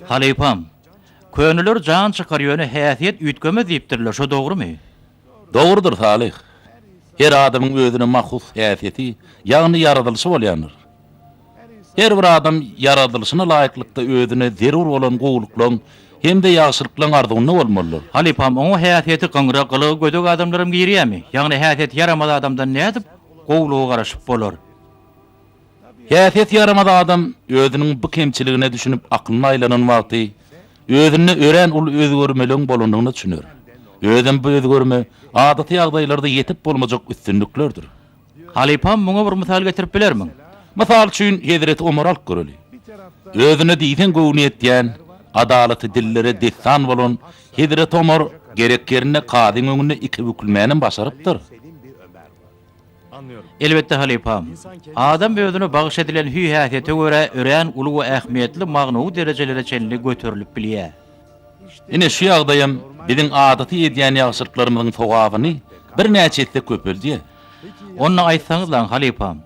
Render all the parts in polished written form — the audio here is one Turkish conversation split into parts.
Halipam, köönüler can çıkarýany häsiýet üýtgeme diýipdirler, şo dogrymy? Dogrudur Salih. Her adamyň özüne mahsus häsiýeti, ýagny yaradylşy bolýandyr. Her bir adam yaradylşyna laýyklykda özüne zerur bolan gowluklaryň hem de ýagşylyklaryň arzuwyny bolmalydyr. Halipam, oňa häsiýeti gıngrakly, gödek adamlarym girýärmi? Ýagny häsiýet yaramaz adamdan nädip gowlugy garaşyp bolar? Häsiýet yaramaz adam özüniň bu kemçiligine düşünüp aklyny aýlanan wagty özüni ören ul özgörmeliň bolandygyny düşünür. Özüm bu özgörme adaty ýagdaýlarda ýetip bolmajak üstünlüklerdir. Halipam, muňa bir mysal getirip bilermiň? Mysal üçin Hazret Ömer alyp göreli. Özüne diýen gowny etýän, adalaty dillere destan bolan Hazret Ömer gerek yerine kadyň öňünde iki bükülmäni başarypdyr. Elbette Halipam. Adam özüne bagyş edilen hü häsiýete görä ören ulu we ähmiýetli magnawy derejelere çenli göterilip bilýär. Ine şu ýagdaýam biziň adaty edýän ýagşylyklarynyň sowabyny bir näçe etde köpeldi. Onu aýtsaňyz lan Halipam.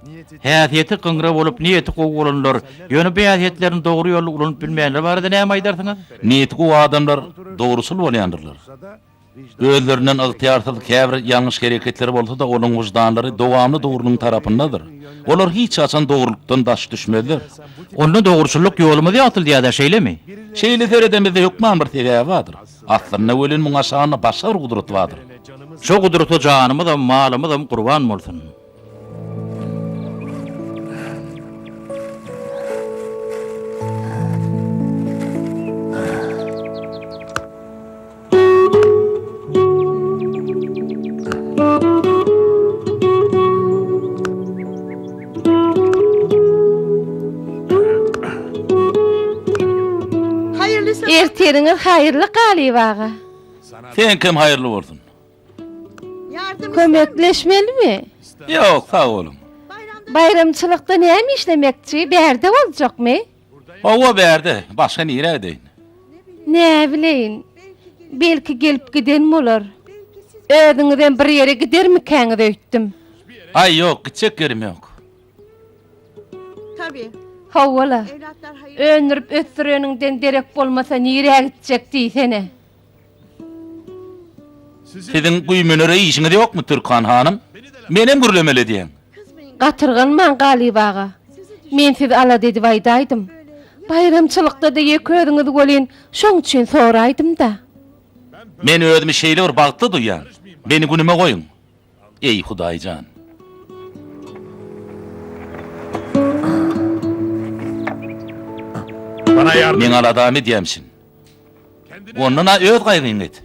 Häsiýeti gıngrak bolup niýeti gowy bolanlar, ýöne bu häsiýetlerini dogry ýolly ulanyp bilmeýänler barada näme aýdarsyňyz? Niýeti gowy adamlar dogrusul bolýandyrlar. Özlerinden ıhtiyarsyz käbir ýalňyş hereketleri bolsa da olaň wyjdanlary dowamly dogrulyň tarapyndadyr. Olar hiç açan dogrulukdan daş düşmezler. Onu dogruçuluk ýolumy ýatyldy ýa-da şeýlemi? Şeýle teredemizde ýokman bir tege wadyr. Aslynda welin muňa şany başar gudraty wadyr. Şo gudraty janymy da malymy da gurban bolsun. Erteriňiz haýyrly Galip aga. Sen kim haýyrly bolsun? Kömekleşmelimi? Ýok, sag bolun. Bayramçylykda näme işlemekçi? Berde boljakmy? Owa berde, başga nire edeýin. Ne bileýin. Belki gelip giden bolar. Öňüňden bir ýere gidermikäňiz öýtdim. Ay ýok, gitjek yerim ýok. Tabii. Hawala. Evlatlar hayır. Önürüp ötürönüňden derek bolmasa nire gitjek diýsene. Siziň güýmenere işiňiz ýokmy Türkan hanym? Menem gürlemeli diýen. Gatyrgynman Galip aga. Men sizi ala dedi aýdaýdym. Bayramçylykda da ýekörüňiz bolýan, şoň üçin soraýdym da. Men özümi şeýle bir bagtly duýan. Beni günüme goýun. Ey Hudaýjan. Bana yardım. Men aladamy diýemsin. Onuna öz gaýgyň et.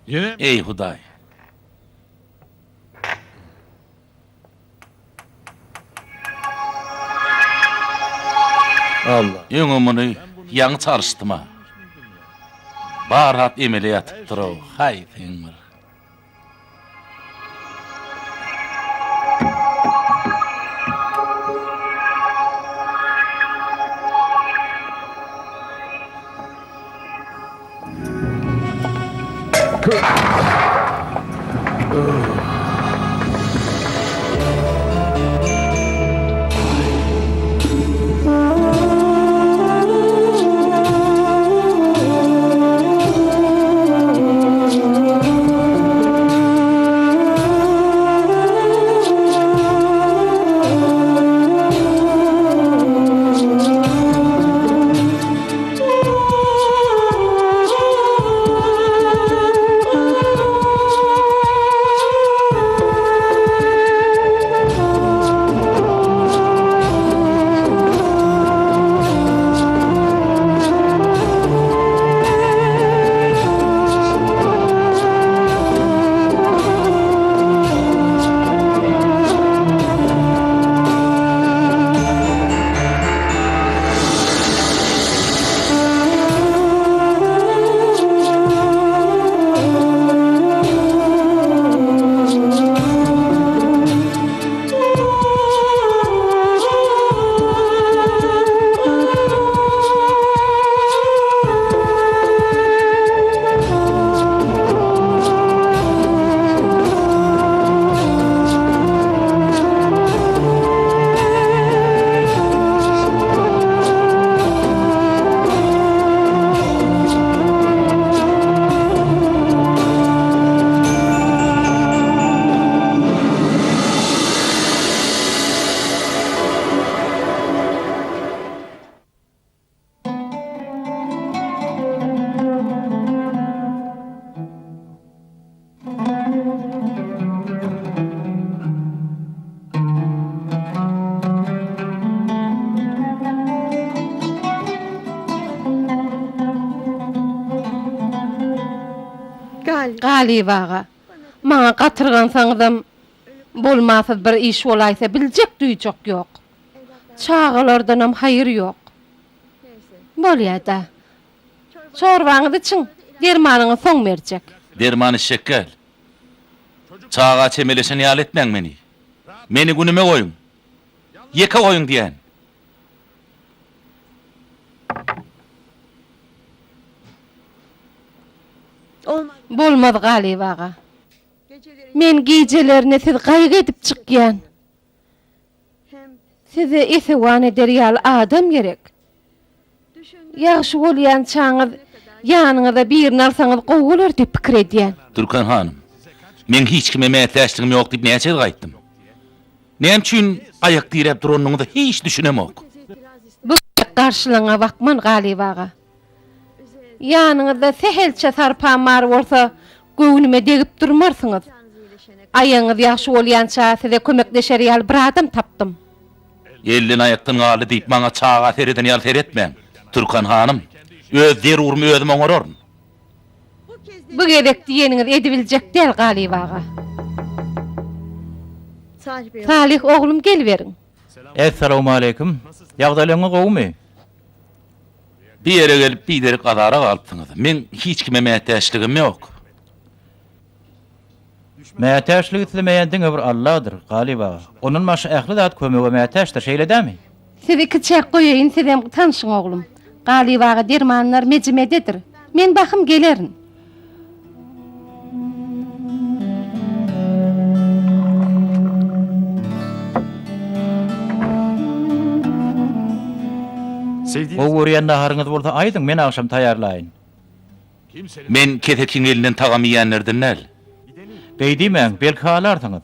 Yine Ey Hudaý. Allah. Ýöňümini ýaňy çarşdyma. Barhat emele ýatypdyr o. Hay teňmir. Galibaga. Maňa gatyrgansaňyzam bolmasy bir iş bolaysa biljek duýjak ýok. Çağalardanam hayır ýok. Bolýa-da. Çorbaňyzy içiň, dermanyňy soň berjek. Derman içecek gel. Çağa çemeleşen yal etmeň meni. Meni günüme koyun. Yeka koyun diýen. Bolmaz Galibaga. Men gecelerini siz gaýgy edip çykýan. Size ýesewan eder ýaly adam gerek. Ýaşy bolýan çaňyz ýanyňyza birini alsaňyz gowular diýip pikir edýän. Türkan hanım, men hiç kime mätäçligim ýok diýip näçe gaýtdym. Näme üçin aýak direp duranyňyzy hiç düşünemok. Bu garşylyňa bakman Galibaga. Ýanyňyzda sehelçe sarpan mar bolsa göwnüme degip durmarsyňyz. Aýaňyz ýaşy bolýança size kömekleşer ýaly bir adam tapdym. Ellin ayaktan galy diýip maňa çağa tereden ýal teretmeň. Türkan hanım, öz derurmy özüm oňararyn. Bu gerek diýeniňiz edibiljek däl Galibaga. Salih oglum gelberiň. Assalamu alaykum. Ýagdaýlaryňyz gowmy? Bir yere gelip bir deri kadara kalıptınız. Men hiç kime mätäçligim ýok. Mätäçlik etlemeýändiň bir Allah'dır Galiba. Onun maşy ähli zat kömege mätäçdir, şeýledämi? Sizi kiçek goýaýyn, sizem tanışyň oglum. Galibaga dermanlar mejmededir. Men bakym gelerin. O görýän naharyňyz bolsa aýdyň, men akşam taýarlaýyn. Men ketekiň elinden tagam ýýänlerden näl? Beýdimäň, belki alarsyňyz.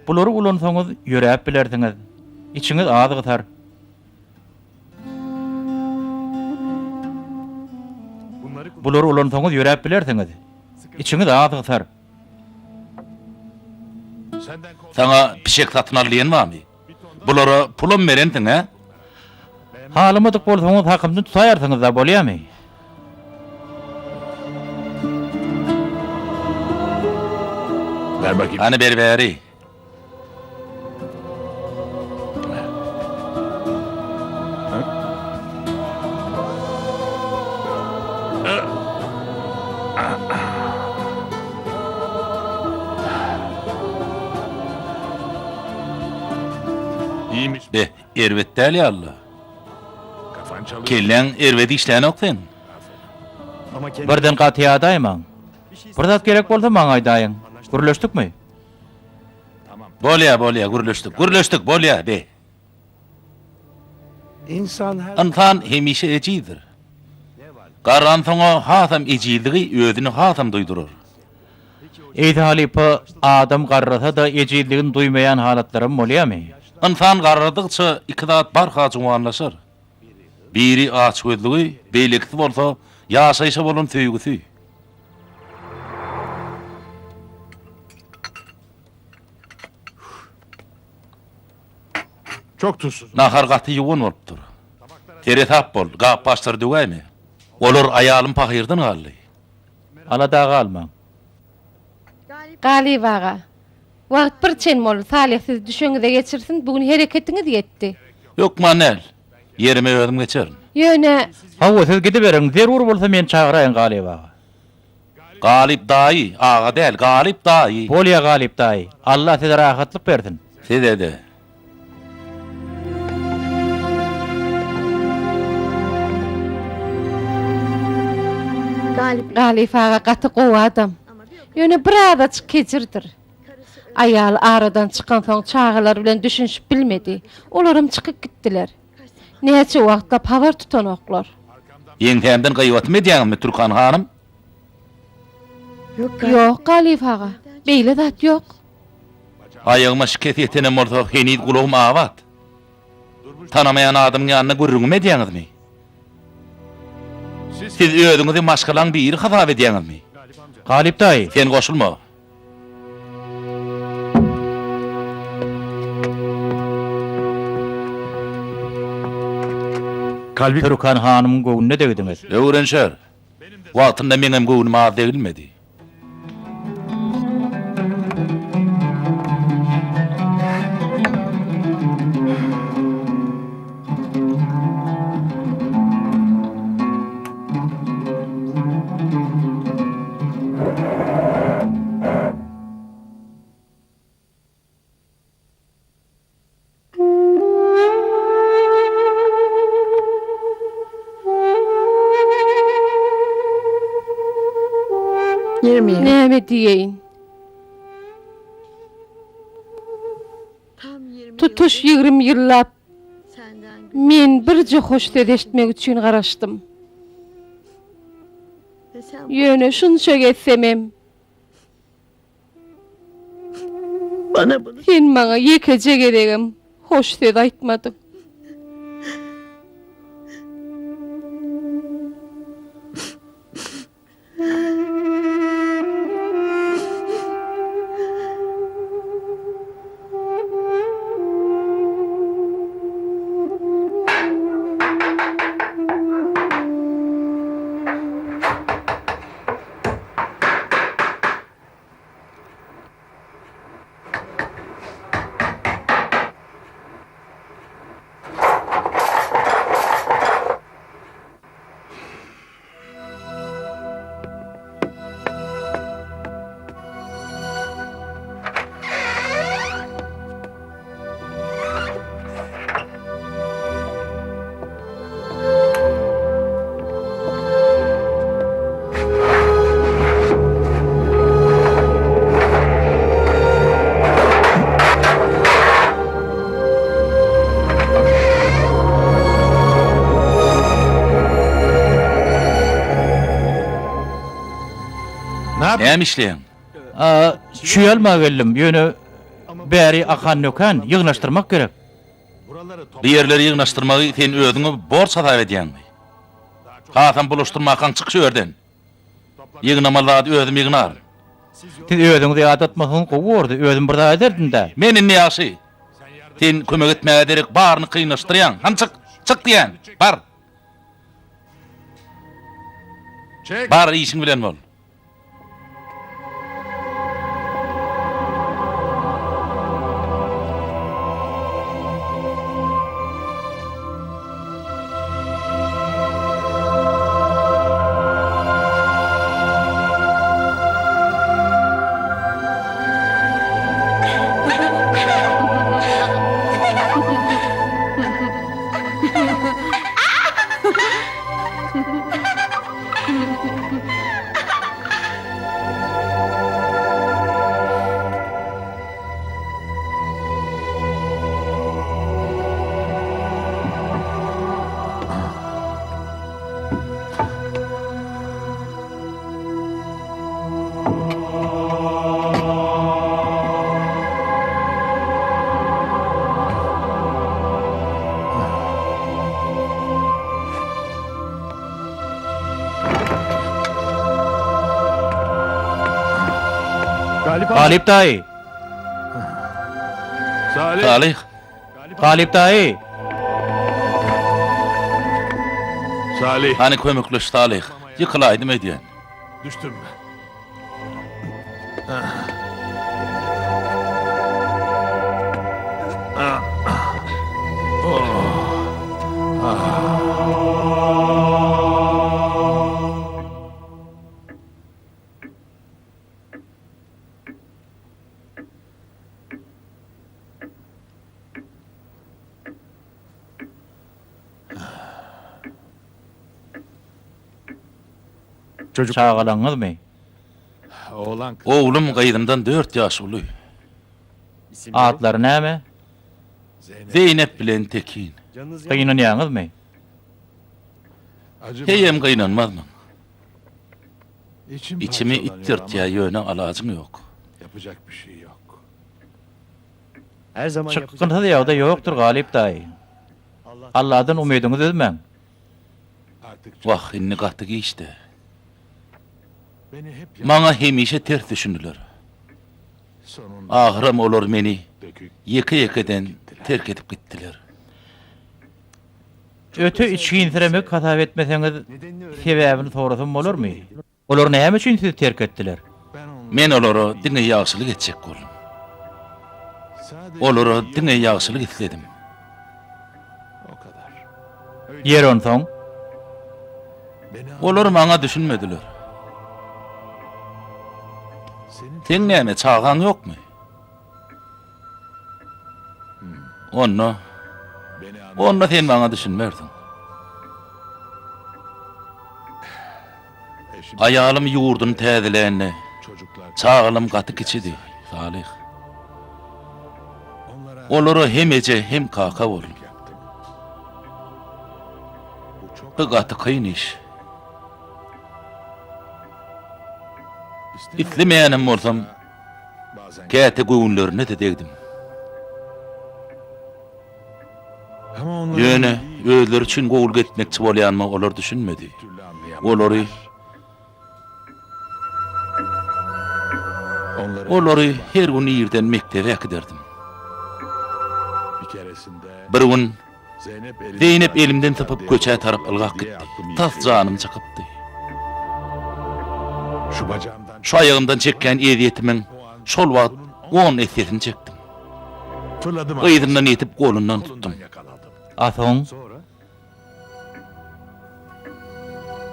Bulary ulansaňyz ýöräp bilersiňiz. İçiňiz az gytar. Bulary ulansaňyz ýöräp bilersiňiz. İçiňiz az gytar. Sana pişek satyn alýan barmy? Bulara pulum berendiň ha? Halymydyk bolsaňyz hakymdy tutaýarsyňyz da bolýarmy? Ver bakayım. Hani berberi? İyiymiş. Ervet däl ýaly. Kafan çalıyor. Kellen ervedi işläň okden. Ama kendi... Birden gatyýadaýmaň. Bir zat gerek bolsa maňa aýdaýyň. Gürleşdikmi? Bolýa, gürleşdik, bolýa be. İnsan her... Insan hemişe ejidir. Garan soňa hasam ejildigi özüni hasam duýdurur. Eýdi halipa adam garrasa da ejildigini duýmaýan halatlarym bolýarmy? İnsan garradykça iki zat barha juwanlaşar. Biri aç gözlügi, beýlekli bolsa ýaşaýşa bolan söýgüsi. Çok tuzsuz. Nahar gaty ýuwan bolupdyr. Tere tap bol, gap başlar dögämi? Olar aýalym pahyrdan galdy. Alada galmaň. Galibaga. Wagt bir çen bol, Salih siz düşeňize geçirsin, bugün hereketiniz ýetdi. Yok manel. Yerime özüm geçerim. Ýöne Hawa siz gidiberiň, zerur bolsa men çağıraýyn Galiba. Galip daýy, ağa däl, galip daýy. Bolýa galip daýy. Allah size rahatlyk bersin. Sedede. Galibaga gaty gowy adam. Ýöne bir adaçyk keçirdir. Aýal aradan çykan soň çağalar bilen düşünşip bilmedi. Olarym çykyp gitdiler. Näçe wagtda pawar tutanoklar. Ýeňtemden gaýwatmy diýäňmi Türkan hanım? Ýok Galibaga, beýle zat ýok. Aýagyma şikayet etenem bolsa henid gulagym awat. Tanamayan adamyň ýanyna gürrüňme diýäňizmi? Siz özüňizi maşgalan biri hasap edýäňizmi? Galip daýy. Sen goşulma. Kalbi... Türkan hanymyň göwnüne degdiňiz. Öwrenşer. Wagtynda meňem göwnüm az degilmedi. Näme? Näme diýeýin? Tutuş 20 ýyllap men birje hoş söz eşitmek üçin garaşdym. Ýöne şunça geçsemem. Bana bunu Sen maňa ýekece geregim. Hoş söz aýtmadyň. Näme işleýän? Şüýelme geldim. Ýöne bäri akan nöken ýygnaşdyrmak gerek. Bu yerleri ýygnaşdyrmagy sen özüňe borç hesap edýänmi? Hasan buluşdurmakan çyk şu yerden. Ýygnamalar özüm ýygnar. Siz özüňizi ýat etmäsiň gowurdy. Özüm bir daha ederdin-de. Menin näýasy? Sen kömek etmäge derek baryny kıynaşdyrýan. Han çık, çık diýän. Bar. Çek. Bar işin bilen bol. Galip abi. Galip daýy. Salih. Salih. Galip daýy. Salih. Hani kömekleş Salih. Yıkılaydym edýän. Düştüm. Çocuk. Çağalaňyzmy? Oğlan kız. Oğlum gaýdymdan 4 ýaş uly. Atlary näme? Zeynep bilen Tekin. Gynanýaňyzmy? Acaba Heyem gynanmazmyň. içim İçimi parçalanıyor ittirtýä ýöne alajym ýok. ama yapacak bir şey yok. Her zaman Çykgynty ýagda ýokdur Galip daýy. Allahdan umydyňyzy üzmäň. Artık Wah, inni gatdy geçdi. beni hep Maňa hemişe ters düşündiler. sonunda Ahyrym olar meni dökük. ýeke-ýekeden terk edip gitdiler. Öte içginsiremek hatap etmeseňiz Nedenini öğren. sebäbini sorasam bolarmy? Olar näme üçin sizi terk etdiler? Ben onu Men olary diňe ýagşylyk etjek boldum. sadece Olary diňe ýagşylyk etledim. o kadar. Ýeron soň Beni Olar maňa düşünmediler. senin Sen näme çağan ýokmy? Onu, beni onu sen maňa düşünmerdin. eşim Ayalym ýurdun täzeläne, Çağalım gaty keçidi, Salih. Onlara Olary hem ece hem kaka bol. yaptım. Bu çok Bu gaty kıyın iş. İtlemeyenim bolsam, bazen käte göwünlerine de degdim. ama onların Ýöne özleri üçin gowul getmekçi bolýanmy olar düşünmedi. türlü anlayamadım. Olary, Onları her gün ýerden mektebe giderdim. bir keresinde Bir gün Zeynep elimden tapıp köçe tarap ılgak gitti. Tas canım çakıptı. Şu bacağımdan Şu ayağımdan çekken ediyetimin şol wagt 10 esiyetini çektim. fırladım. Gıydımdan yetip kolundan tuttum. Kolundan yakaladım. Asoň Sonra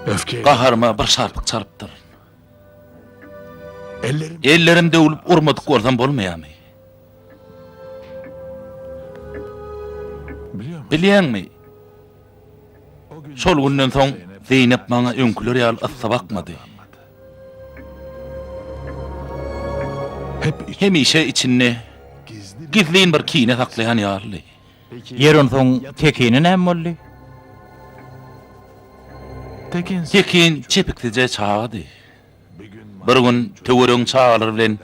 öfke Gaharıma bir şarpık çarptır. ellerim Ellerim dövülüp urmadık ordan bolmaýarmy? biliyor musun? Bilýärmi? O gün Şol günden soň Zeynep maňa öňküler ýaly ıssa bakmady. hep Hemişe içinde gizli gizliň bir kine saklaýan ýaly. ýerin soň tekini näme boldy? tekin Tekin çepiklice çağıdy. bir gün Bir gün töwerüň çağalar bilen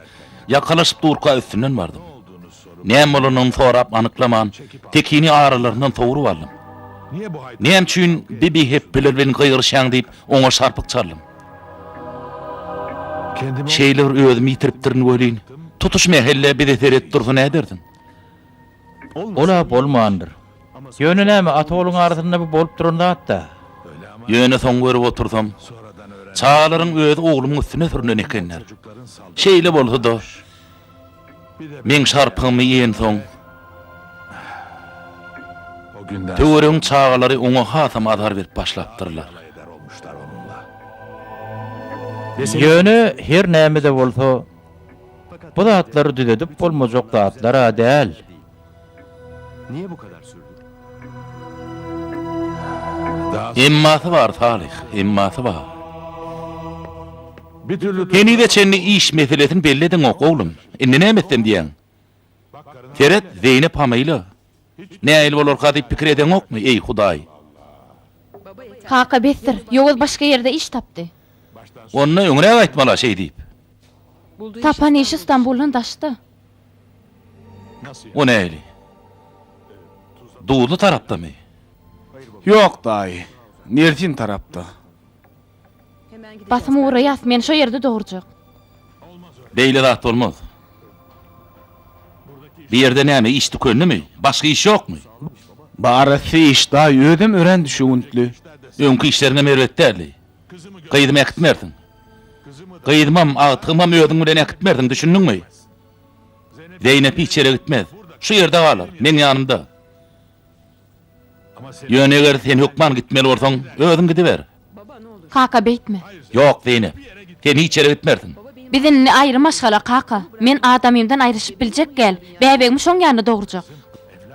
ýakalaşyp durka üstünden bardım. olduğunu sorup Näme bolanyny sorap anyklaman, tekini aralarından togurup aldım. niye bu hayt Näme üçin bibi hep bilir bilen gıýyrşaň diýip oňa şarpyk çarlym. kendime Şeýler özümi ýitiripdirin welin. Tutuşmaýa helle bir eteret dursun ederdin. Ola bolmandyr. Ýöne näme atoluň arasynda bu bolup duranda hatda. öyle ama Ýöne soň görüp otursam, sonradan öğrendim. çağalaryň özü oğlumyň üstüne sürünen ekenler. Çocukların saldırı Şeýle bolsa da, bir de men şarpygymy ýen soň, o günden töwerüň çağalary oňa hasam adar berip başlapdyrlar. alay eder olmuşlar onunla. Ýöne her näme de bolsa bu zatlary düzedip bolmajak zatlar däl. Niye bu kadar sürdü? Daha Emmasy bar Salih, emmasy bar. bir türlü Heni de çenni iş meselesini belledin ok oğlum. Indi näme etsem diýen? Teret Zeynep hamaýla. Näil bolar gadyp pikir eden okmy ey Hudaý? Kaka bestir. Ýoguz başga ýerde iş tapdy. Onna öňüne aýtmala şey diýip. Tapan iş İstanbuldan daşdy. O näli? Duýdy tarapdamy? Yok dahi. Nertin tarapta. Basym uğraýas, men şo ýerde dogurjak. Beýle zat bolmaz. Bir ýerde näme iş dükanymy? Başga iş ýokmy? Barası iş daha ödüm ören düşüwüntli. Öňkü işlerine merwetderli. Gıydym ekitmersin. Gıydymam, agtymam ödüm bilen ekitmersin, düşündiňmi? Zeynep içeri gitmez. Şu ýerde galar, men ýanymda. ama sen Ýöne eger sen hukman gitmeli bolsaň, özüň gidiber. Kaka beýtme. Ýok Zeynep, sen içeri gitmersin. Bizinni aýrymaşgala kaka. Men adamymdan aýryşyp biljek gel. Bäbegim şoň ýanyna dogurjak.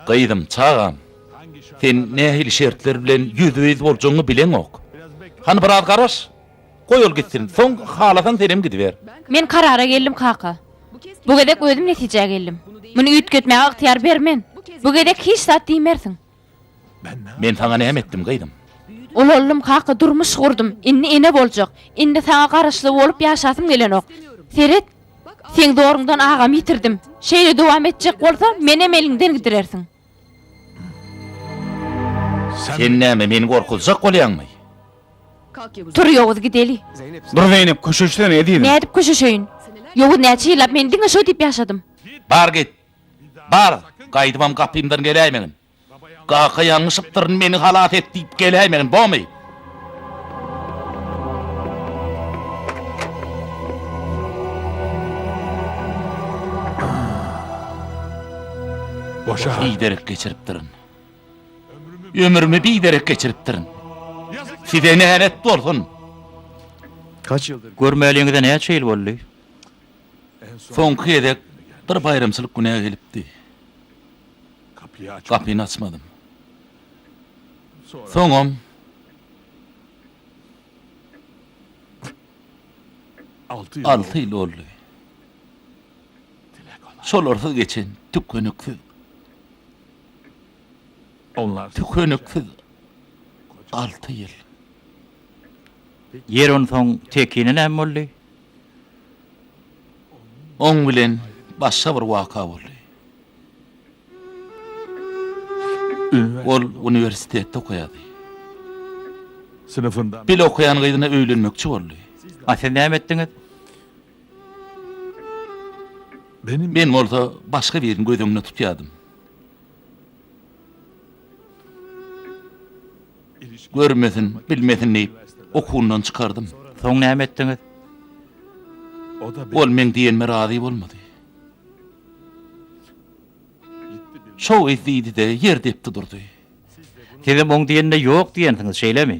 Gıydym, çağam. Sen nähili şertler bilen ýüzüýüz boljagyny bilen ok. Hani bir az garaş, goýul gitsin, soň halasan senem gidiber. Men karara geldim kaka. Bu gedek özüm netijeye geldim. Muny üýtgetmäge ygtyýar bermen. Bu gedek hiç zat diýmersiň. Men saňa näme etdim Gıydym? Oğlum kaka durmuş kurdum. Indi ene boljak. Indi saňa garaşly bolup ýaşasym gelen ok. Seret, sen doğrundan agam yitirdim. Şeýle dowam etjek bolsa menem eliňden giderersiň. Sen näme meni gorkutjak bolýanmy? Tur ýoguz gideli. Dur Zeynep köşeçte ne diýdin? Ne edip köşeşeýin? Ýoguz näçe ýyllap men diňe şo diýip ýaşadym. Bar git. Bar, gaýdymam gapymdan geläýmegin. Gaqa ýalňyşypdyr meni halat et diýip geläýmegin, bomy? boşa Biderek geçiripdirin. Ömrümü biderek geçiripdirin. Size nälet bolsun. Kaç yıldır Görmeliňizde näçe ýyl boldy? Soňky edek bir bayramçylyk güne gelipdi. kapıyı aç. Kapyny açmadym. Soňam 6 yıl 6 ýyl boldy. Şolarsız geçen tükönüksiz, Onlar tükönüksiz 6 yıl. Yer on soň tekini näme boldy? Oň bilen başga bir waka boldy. Ol üniversitede okuýardy. sınıfından Bir okuyan gyzyna öýlenmekçi boldy. A sen näme etdiňiz? benim Men bolsa başga birini gözüňde tutýardym. Görmesin, bilmesin diýip okundan çykardym. Soň näme etdiňiz? o da Ol men diýenme razy bolmady. Şow izlidi de yer depdi durdy. Sizin oň diýende ýok diýensiňiz şeýlemi?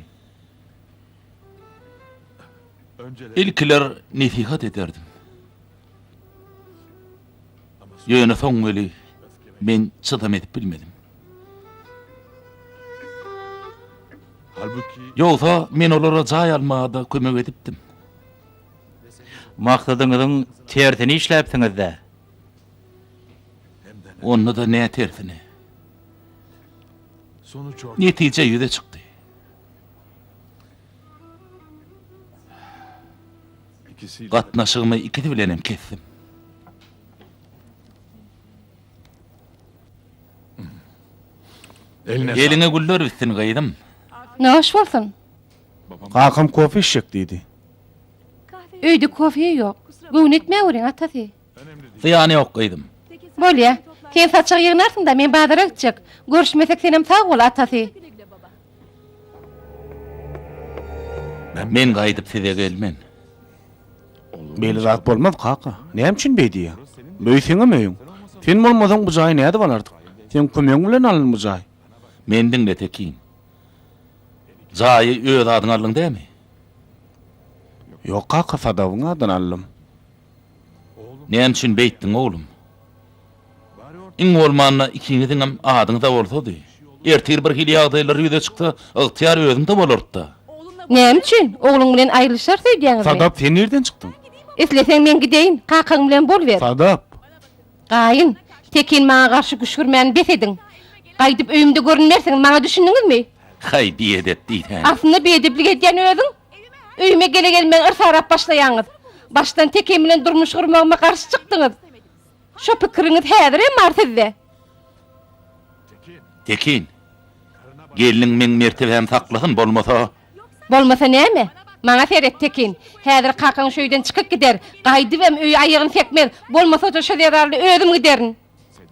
önceleri İlkiler nesihat ederdim. Ýöne soň weli men çydam edip bilmedim. halbuki Ýogsa men olara jaý almada kömek edipdim. Maksadyňyzyň tersini işläpsiňiz-de. Onda da ne tersini. sonuç ortada. Netije ýüze çykdy. İkisiyle Gatnaşygymy ikisi bilenem kesdim. eline Eline güller bitsin gaýdym. Ne hoş bolsun. Kakam kofe içecek dedi. Öýde kofe ýok. Göwn etmäweriň atasy. Ziýany ýok gaýdym. Bolýa. Sen saçyk ýygnarsың da men badara gitjek. Görüşmesek senem sag bol atasy. Men gaýdyp size gelmen. Beli zat bolmaz kaka. Näme üçin beýdi ýa? Löýseňe möýüň. Sen bolmasaň bu jaý näde bolardy? Sen kömeň bilen alyn bu jaý. Mendin de tekin. Jaý öz adyň aldyň dämi? Ýok kaka sadawyň adyny alym. Näme üçin beýtdiň oglum? Iň bolmanyna ikiňiziň hem adyňyza bolsady. Ertir bir hili ýagdaýlar ýüze çyksa, ygtyýar özüňde bolardy. Näme üçin? Ogluň bilen aýrylyşar söýdýäňizmi? Sadap sen nereden çıktın? Isleseň men gideýin, kakaň bilen bolber. Sadap. Gaýyn, tekin maňa garşy güçgürmän besediň. Gaýdyp öýümde görünmersiň, maňa düşündiňizmi? Hay biýedep diýen. Aslında beýdiplik edýän özüň. Öýüme gele gelmeň ırsarap başlaýaňyz. Baştan tekin bilen durmuş gurmagyma garşy çykdyňyz. Şo pikiriňiz häzir hem bar sizde. Tekin. Geliniň men mertebem saklasyn bolmasa, Bolmasa näme? Maňa seret tekin. Häzir kakaň şöýden çykyp gider. Gaýdyp hem öý aýygyny sekmer. Bolmasa da şo derarly özüm giderin.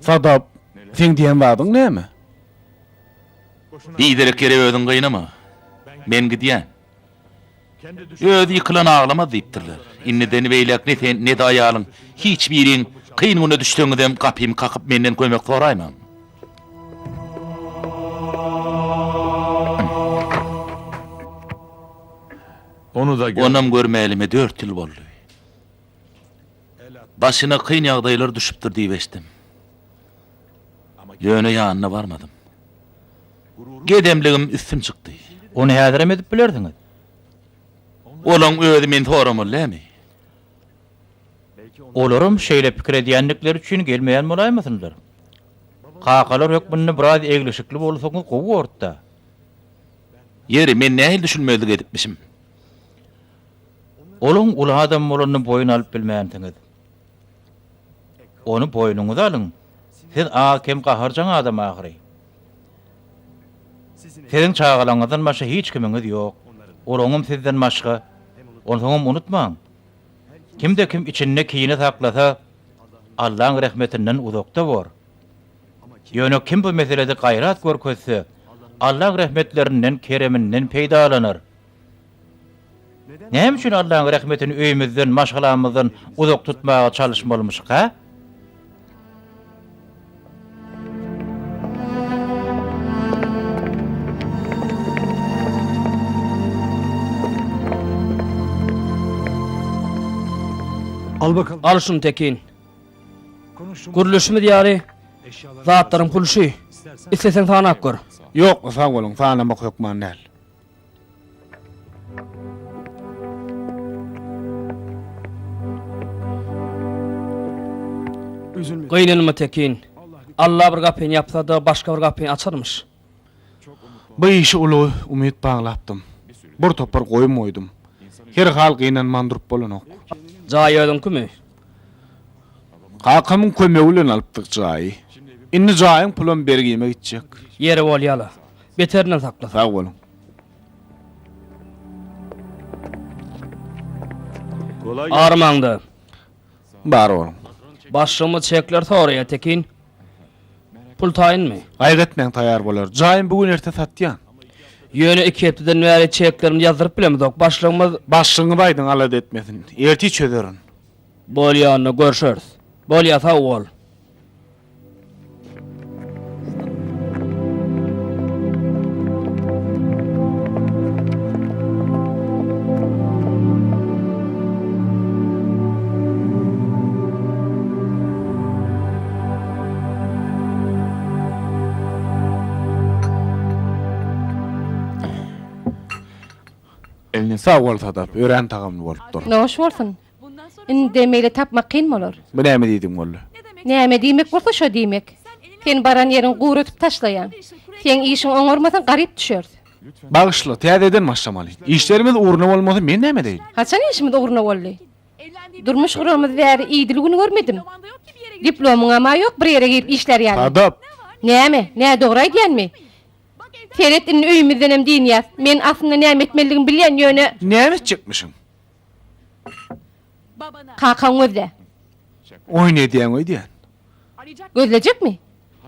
Sadap. Sen diýen wadyň näme? diýderek gere özüň gaýnama. Men gidýän. Öz ýykylan ağlama diýipdirler. Inniden beýlek ne sen ne de aýalyň hiç biriň kyngyna düşdüňizem gapym kakyp menden kömek soraýmam. onu da gör. Onam görmälime 4 ýyl boldy. Başyna kyn ýagdaýlar düşüpdir diýip eşitdim. Ýöne ýanyna barmadym. Gedemligim üstün çykdy. Onu häzir hem edip bilerdiňiz. Olaň özü men soramollämi? Olarum şeýle pikir edýänlikleri üçin gelmeýän bolaýmasynlar. Kakalar hökmünde biraz egleşikli bolsaňyz gowy ortda. Yeri men nähil düşünmezlik edipmişim. Olaň ulu adam bolanyny boyun alyp bilmeýänsiňiz. Onu boynuňyza alyň. Siz akem gaharjaň adam ahyry. Sizin çağalaňyzdan başga hiç kimiňiz ýok. Olaňym sizden başga. Onuňam unutmaň. Kimde kim içinde kiyini saklasa, Allah'ın rahmetinden uzakta bor. Ýöne kim bu meselede gaýrat görkezse, Allah rahmetlerinden, kereminden peýdalanır. Näme üçin Allah'ın rahmetini öýümizden, maşgalamyzdan uzak tutmaga çalışmalymyşyk ha? Al bakalım. Al şunu tekin. Konuştum. Gürleşimi diyari. Zatlarım kuluşu. İstesen sana akgör. Ýok, sag bolun, sanamak hökman näl. Üzülme. Gynanma tekin. Allah bir gapyny yapsa da başga bir gapyny açarmış. Bu işi ulu umit bağlaptım. Bir topar koymoydum. Her halk inan mandurup bolanok. Jaý ödün kimi? Kakamın kömeğiyle alıptık cayı. Inni cayın pulun bergime gidecek. Yeri bolýala. Beterinden sakla. Sağ olun. Kolay Armanda. Bar oğlum. Başymy çekler soraýa tekin. Pul taýynmy? Aýgatmaň taýar bolar. Cayın bugün erte satýan. Ýöne 2 hepden bäri çeklerimi ýazdyryp bilemizok. Başlygymyz Başlygyny baýdyň alad etmesin. Erti çözerin. bolýany görşeriz. Bolýa sag bol. Eline sağ ol tadap. Ören tagamly bolup dur. Noş bolsun. Indi demeyle tapmak kyn bolar. Bu näme diýdim bolla? Näme diýmek bolsa şo diýmek. Sen baran ýerin gurutup taşlaýan. Sen işiň oňormasan garyp düşer. Bağışla, täzeden başlamaly. İşlerimiz uğruna bolmasa men näme diýin? Haçan işimiz uğruna boldy? Durmuş gurumyz bäri iýdiligini görmedim. Diplomyň ama ýok, bir ýere girip işler ýaly. Tadap. Näme? Nä dogry aýdýanmy? Feret'in öýümizden hem diýin ýaz. Men aslynda näme etmeligimi bilýän ýöne Näme çykmyşyň? kakan gözde. Oy ne diýen oy diýen? Gözlejekmi?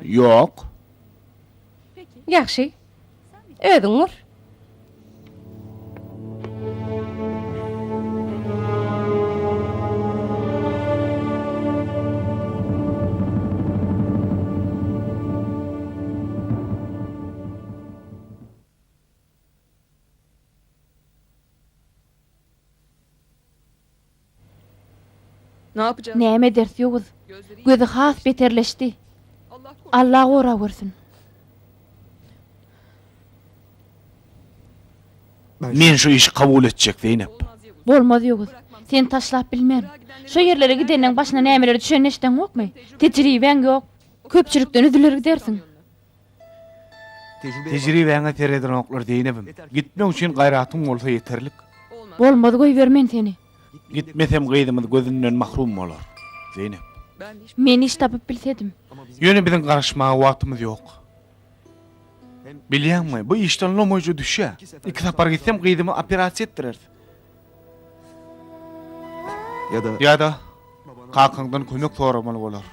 Yok. Yaxşy. Ödüň ur. Ne yapacağız? Näme ders ýoguz. Gözü has beterleşdi. Allah ora görsün. Men şu işi kabul etjek Zeynep. Bolmaz ýoguz. Sen taşlap bilmän. Şu yerlere gidenden başyna nämeler düşen neşden okmy? Tejriben ýok. Köpçülükden üzüler gidersin. Tejribeňe tereden oklar Zeynepim. Gitmek üçin gaýratym bolsa yeterlik. Bolmaz goý bermen seni. Gitmesem gyzymyz gözünden mahrum bolar. Zeynep. Men iş tapyp bilsedim. Ýöne biziň garaşmaga wagtymyz ýok. Bilýänmi, bu işden lomoýja düşýär. 2 sapar gitsem gyzymy operasiýa etdirer. Ya da kakandan kömek soramaly bolar.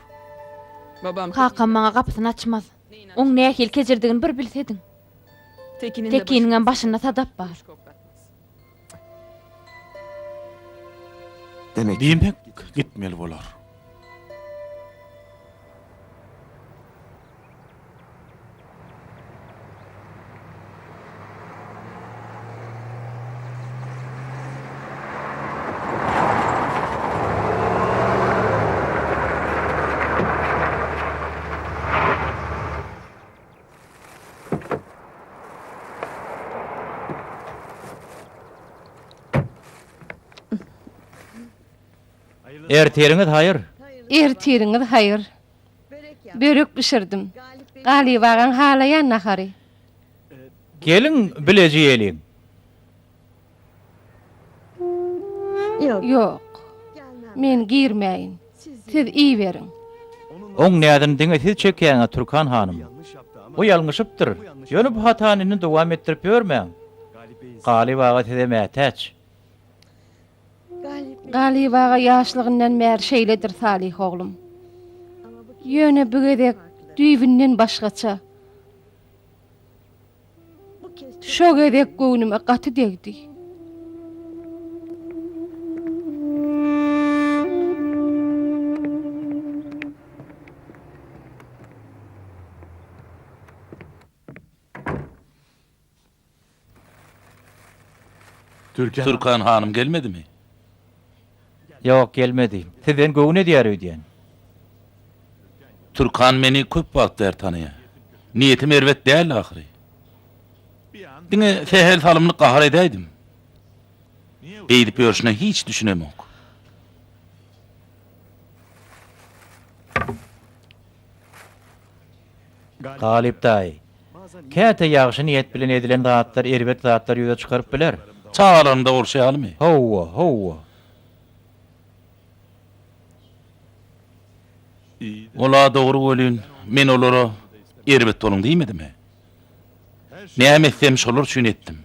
Babam Kakam maňa gapysyny açmaz. Oň nähil kejirdigini bir bilsedin. Tekin'in Tekiniň başynda sadap bar. Demek Diýmek gitmeli bolar. Erteriňiz haýyr. Ertiriňiz haýyr. Börek pişirdim. Galybagan halaýan nahary. Gelin bilejeýeliň. Ýok. Men girmäýin. Siz iyi beriň. Oň näden diňe siz çekýäňe Turkan hanym. Bu ýalňyşypdyr. Ýöne bu hatanyny dowam etdirip ýörmäň. Galybaga size mätäç. Galybaga ýaşlygyndan bäri şeýledir Salih oglum. Ýöne bu gedek düýbinden başgaça. Şo gedek göwnüme gaty degdi. Türkan hanım gelmedi mi? Ýok, gelmedi. Sizden göwne diýär öýdýän. Türkan meni köp wagtlar tanıýar. Niyetim erwet däl ahyry. Diňe sehel salymly gahar edäýdim. Eýdip ýörüşine hiç düşünemok. Galip daý. Käte ýagşy niýet bilen edilen zatlar erbet zatlar ýüze çykaryp biler. Çağalarında olşay almy. Howa, howa. Ola doğru bolýan. Men olara erbet bolun diýmedimi? Näme etsem şolar üçin etdim.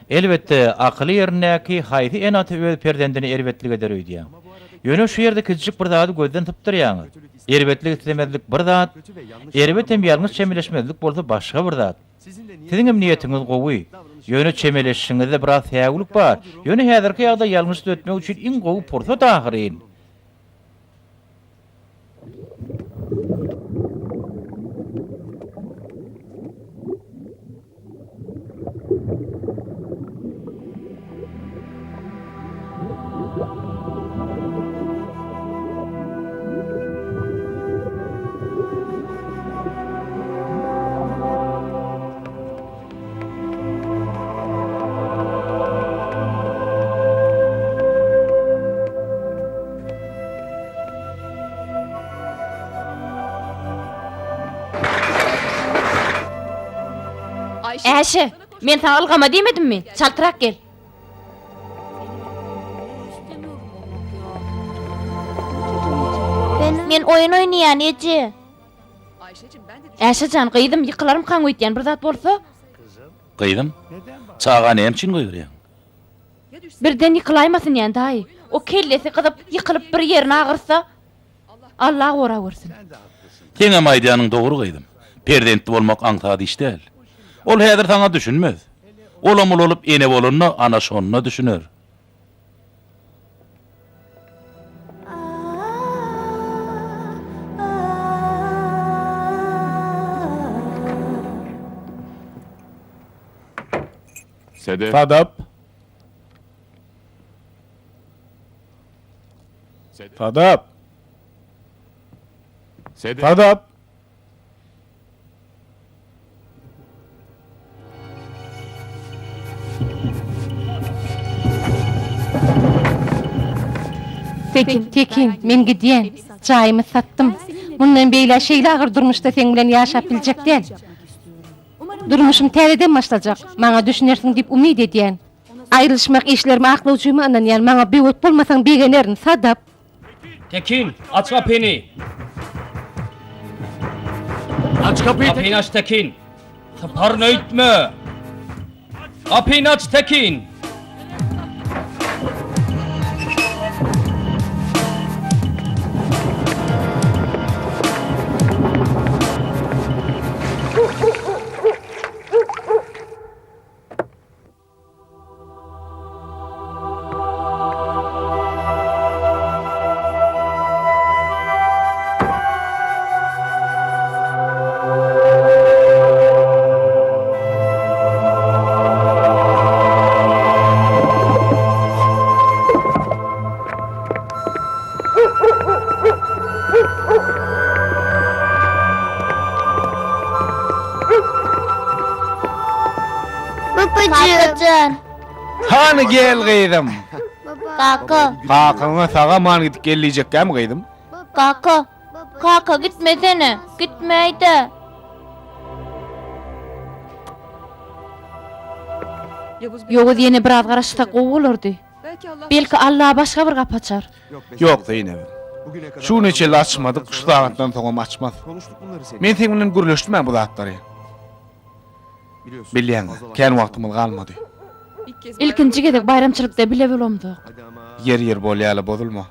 Elbette akly ýernäki haýsy en aty öz perdendini erbetlik eder öýdýär. Ýöne şu ýerde kiçik bir zady gözden typdyrýaňyz. Erbetlik istemezlik bir zat, erbet hem ýalňyz çemeleşmezlik bolsa başga bir zat. Siziň niýetiňiz gowy. Ýöne çemeleşiňizde biraz häýülik bar. Ýöne häzirki ýagda ýalňyz ötmek üçin iň gowy pursat ahyryn. Äşe, men sana algama diýmedimmi? Çaltyrak gel. Men oyun oýnaýan eje. Ayşe'cim ben de Äşecan gyýdym, ýykylarym kan öýtýän bir zat bolsa, Gyýdym. Çağa näme üçin gyýrýan? birden ýykylaýmasyn ýa daýy. O kellesi gyzyp ýykylyp bir ýerine agyrsa, Allah ora görsin. Teňe maýdanyň dogry gyýdym. Perdentli bolmak aňsady iş däl. Ol häzir taňa düşünmez. Olam olup ene bolunna ana şonuna düşünür. Sedef. Sadap. Sadap. Sedef. Sadap. Tekin, men gidýän. Çaýymy satdym. Mundan beýle şeýle agyr durmuşda seň bilen ýaşap biljek däl. Durmuşym täzeden başlajak. Maňa düşünersiň diýip umyd edýän. Aýrylşmak işlerime aklawjymy andan ýa maňa bewet bolmasaň begenerin Sadap. Tekin, aç kapını. Aç kapıyı. Kapını aç Tekin. Saparını öğütme. Kapını aç Tekin. Kakacan, Hany gel gyýdym. kaka, Kakaňa saga man gidip gelýäjekkäm gyýdym. kaka gitmesene, gitmeydi. Yavuz Yoğuz yeni biraz garaşsa gowy bolardy. Belki Allah başga bir gap açar. Ýok Zeynep. Şu neçe açmadyk, şu sagatdan soňam açmaz. Konuştuk bunları senin. Men seň bilen gürleşdim bu zatlary. Biliyorsun. Bilýän, fazla kän vakit- wagtymyz galmady. ilk kez İlkinci gedek bayramçylykda bile bolamdy. Hadi ama. Yer bolýaly bozulma.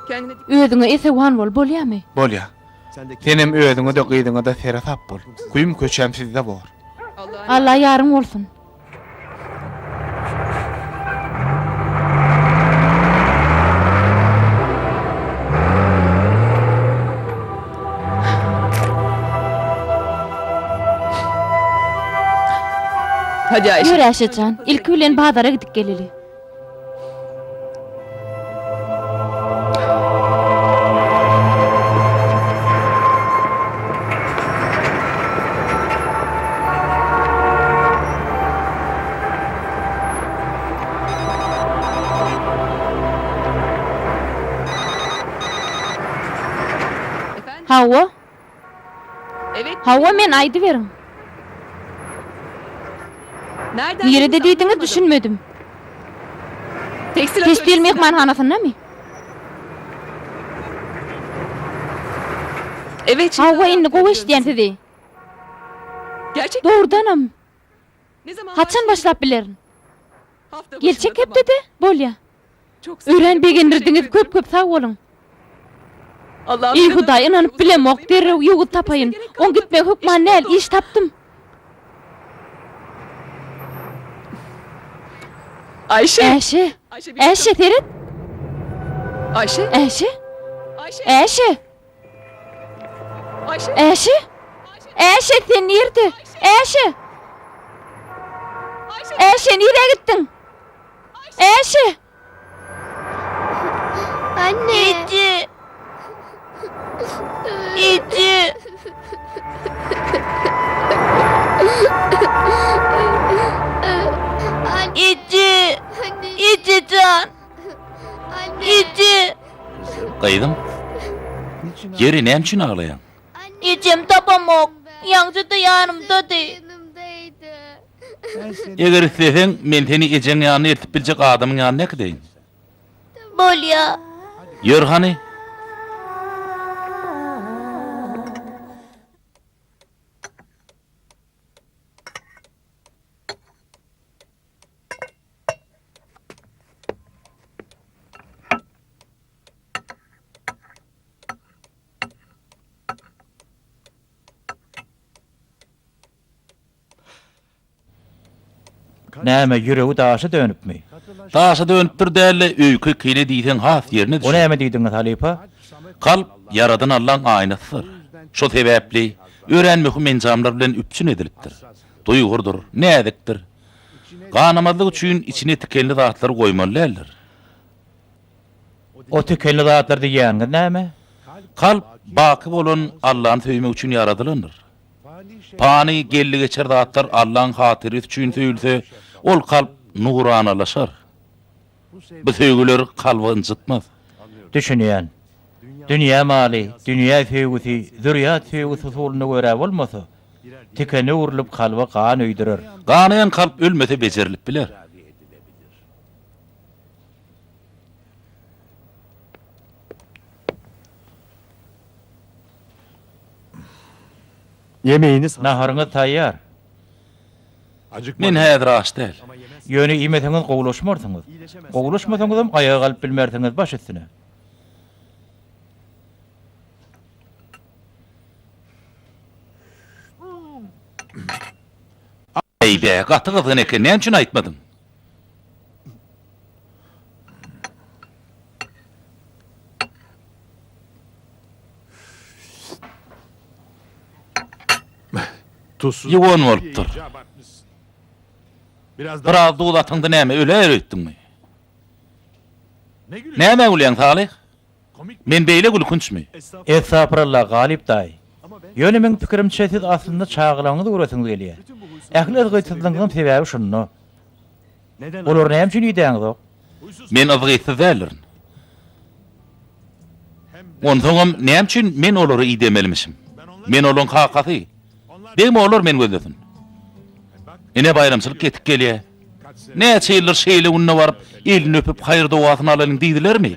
kendine Özüňe ese wan bol bolýarmy? Bolýa. Sen de Senem öýüňe de gyýdyňa da serasap bol. Kuyum köçem sizde bor. Allah'ın Allah yarın olsun. Hadi Ayşe. Yürü Ayşecan, ilk bilen Badara gidip geleli. Efendim? Hawa, Evet. Hawa men aýdy berin. Nereden? Ýere buldunuz dediýdiňi anlamadım. düşünmedim. Tekstil Tesbih atölyesinden. mehmanhanasynda mı? Evet. şimdi Hawa indi anladım. gowy işleýän sizi. Gerçekten. Doğrudanam. Ne zaman? Haçan başlap bilerin? Hafta başında, Gerçek hep tamam. dedi. Bolya. Çok sevindim, Öğren çok begenirdiňiz teşekkür ederim. köp sağ bolun. Allah'ım İyi inanın, Hudaý inanyp uzun bilemok olayım. derrew ýogut Gitmesine tapayın. gerek On kalmadı. gitmek hukman İşte näl oldu. iş tapdym. Ayşe. Äşe. Ayşe. Äşe Ferit. Ayşe. Äşe. Ayşe. Äşe. Ayşe. Äşe. Äşe sen nerede? Äşe. Äşe nereye gittin? Äşe. Anne. İci. İci. İci. İci can. İci. Gaýdym. Yeri nämçin ağlayan? İcim tapamok. Yancı da yanımda değil. Eger isteseň men seni ejeň ýanyna ertip biljek adamyň ýanyna gideýin. Bolya. Ýör hani? Näme ýüregi daşa dönüpmi? Taşa dönüp bir däle öýkü kile diýsen has ýerine O düşür. näme diýdiňiz Halipa? Kalp yaradan Allah'ın aynasydyr. Şo sebäpli öğrenmeki menjamlar bilen üpçün edilipdir. Duýgurdur, nädikdir. Ganamazlyk üçin içine tikenli zatlar goýmalylar. O tükenli zatlar diýýäňiz näme? Kalp baky bolan Allah'ın söýmek üçin yaradylandyr. Pani gelli geçer zatlar Allah'ın hatyry üçin söýülse, ol kalp nuranalaşar. Bu söýgüler kalby ıncıtmaz. Düşünýän. Dünýä maly, dünýä feýgüsi, zürriýat feýgüsi usulyna görä bolmasa, tikeni urulup kalba gan öýdürer. Ganayan kalp ölmese bejerilip biler. Yemeğiniz hazır. Naharyňyz taýýar. Men häzir aç däl. Ýöne iýmesiňiz gowulaşmarsyňyz. Gowulaşmasaňyz hem ayağa galyp bilmersiňiz baş üstüne. Eýde, gaty gyzgyn eken, näçin aýtmadym? Tuzsuz. Ýuwan bolupdyr. İyice abartmışsın. Biraz daha. Biraz dulatyňdy näme öle öýretdiňmi? Ne gülüyorsun? Näme gülýän Salih? Komik. Men beýle gülkünçmi? Estağfurullah. Estağfurullah Galip daý. Ýöne meň pikirimçe siz aslynda çağılaňyz göresiňiz gelýär. Ähli ızgyçyzlygyň sebäbi şunno. Neden? Olar näme diýdiňiz ok? Men azgyýsy dälirin. Onsoňam näçin men olary iýdemelimişim? Men olaň hakasy. Beýme olar men gözlesin. Ene bayramçylyk ketip gelýär. Näçe ýyllar şeýle unna baryp, elini öpüp haýır duwasyny alalyň diýdilermi?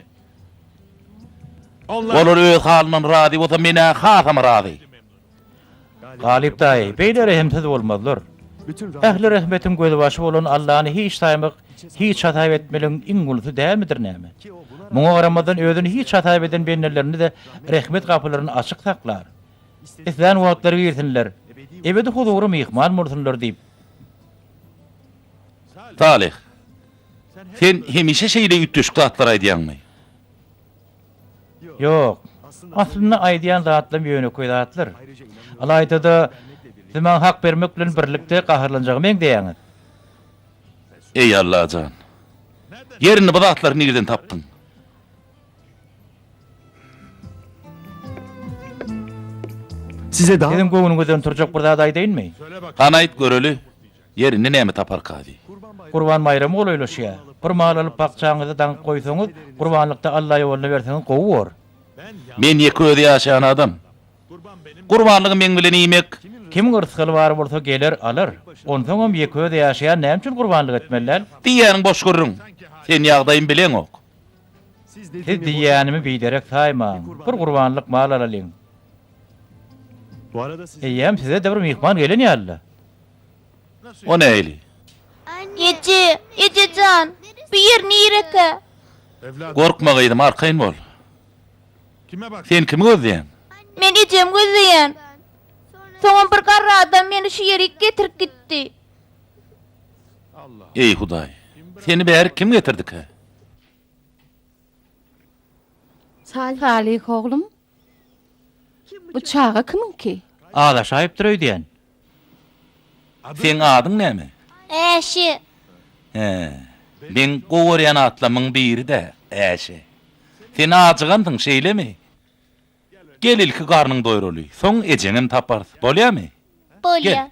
Olar öz halynyň razy bolsa mene hasam razy. Galip daý, beýle rahimsiz bolmazlar. Bütün Ähli rahmetin gözü başı bolan Allah'ını hiç saymak, hiç hata etmeliň iň gulusu däl midir näme? Muňa garamadan özüni hiç hata eden benlerlerini de rahmet kapılaryny açyk saklar. İslan wagtlary girsinler. Ebedi huzuru mihman bolsunlar diýip. Salih. Sen hemişe şeýle ütdeşik zatlar aýdýanmy? Yok. Aslında aýdýan zatlar ýöne koýdatlar. Alayda da zaman hak bermek bilen birlikde gaharlanjagy men diýäňiz. Ey Allah can. Yerini bu zatlar nereden tapdın? size daha. Sizin göwnüňizden turjak bir zat aýdaýynmy? Hanaýt göreli. Yerini näme tapar kady? Kurban bayramy goýulaşýar. Bir mal alyp bakçaňyza daň goýsaňyz, kurbanlykda Allah ýoluna berseňiz gowy bor. Men ýeki özi ýaşaýan adam. Gurbanlygy meň bilen iýmek. Kim gyrsyly bar bolsa geler alır. Onsoňam ýeköde ýaşaýan näme üçin gurbanlyk etmeliler? Diýäniň boş görüň. Sen ýagdaýyny bilen ok. Siz diýänimi biderek saýmaň. Bir gurbanlyk mal alalyň. Bu arada siz Eýem size de bir mihman gelen ýaly. O näýli? Ece can. Bir ýerni ýereke. evladım Gorkma gaýdym, arkaýyn bol. kime bak? Sen kimi gözleýän? Men ejem gözleýän. Soňam bir garra adam meni şu ýere getirip gitdi. Allah. Ey Hudaý. Seni bäri kim getirdik ha? Salih oğlum. Bu çağa kiminki? Ağlaşayıp duruyor diyen. Sen adyň näme? Äşi. He. Ben gowuryan atlamyň biri de Äşe. Sen ajygandyň şeýlemi? Gel ilki garnyň doýraly. Soň ejeňim tapar. Bolýarmy? Bolýa.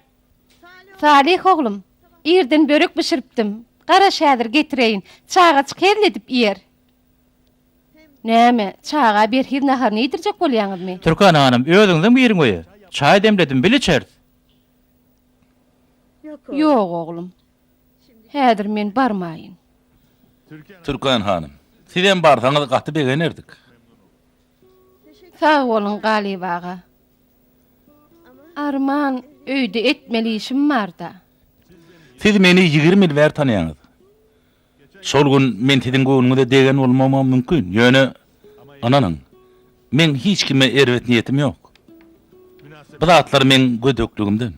Salih oğlum. İrden börek pişiripdim. Qara şädir getireyin. Çağa çıkýan edip yer. Näme? Çağa bir hir nahar nidirjek bolýaňyzmy? Türkan hanım özüňden birin goýy. Çay demledim bile içert. Yok oğlum. Häzir men barmaýyn. Türkan hanım. Sizen barsaňyz gaty begenerdik. Sağ olun Galip ağa. Arman öýde etmeli işim bar da. Siz meni 20 ýyl bäri tanýaňyz. Şol gün men tidiň göwnüňde degen bolmamam mümkin. Ýöne ananyň. Men hiç kime erwet niýetim ýok. Bu zatlar men gödöklügimden.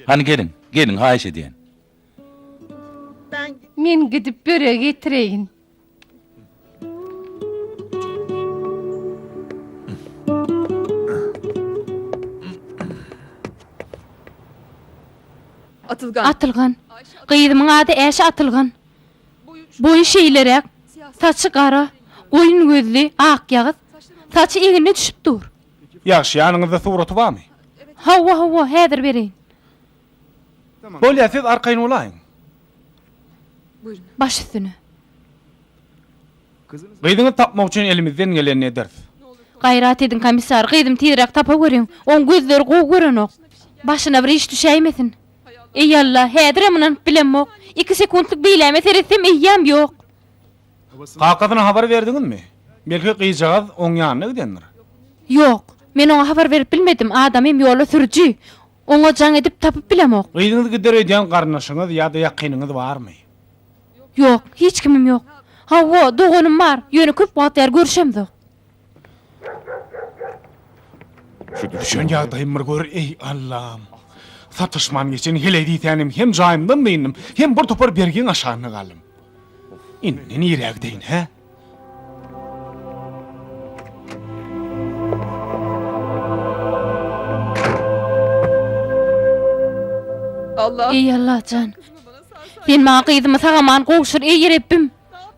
Hani gelin haýyş edýän. Men gidip börek getireyin. Atılgan. Atılgan. Gyýdymyň ady Äşe atılgan. Boyu şeýlerek, saçy gara, goýun gözli, ak ýagyz, saçy egine düşüp dur. Ýaşy ýanyňyzda suraty barmy? Hawa, häzir bereýin. Bolýa siz arkaýyn bolaýyn. Baş üstüne. Gyýdyňy tapmak üçin elimizden geleni ederiz. Gayrat edin komissar, gyýdym tiýerek tapa görüň. On gözleri gowy görenok. Başyna bir iş düşäýmesin. Ey Allah, häzir munan bilemok. 2 sekundlyk beýleme seresem eýýäm ýok. Kakasyna habar berdiňizmi? Belki gyýjagaz oň ýanyna gidendir. Ýok, men ona habar berip bilmedim. Adamym ýola sürüji. Ona jaň edip tapyp bilemok. Gyýdyňyz giderýän garnaşyňyz ýa-da ýakynyňyz barmy? Ýok, hiç kimim ýok. Hawa, doganym bar. Ýöne köp wagt ýer görüşemdik. Şön ýagdaýym bir gör, ey Allah'ım. Satışman geçen hele diýtänim hem jaýymdan beýnim, hem bir topar bergen aşagyna galym. Innen ýüregdeýin, he? Allah. Ey Allah can. Ben maňa gyzymy sagaman gowşur ey Rabbim.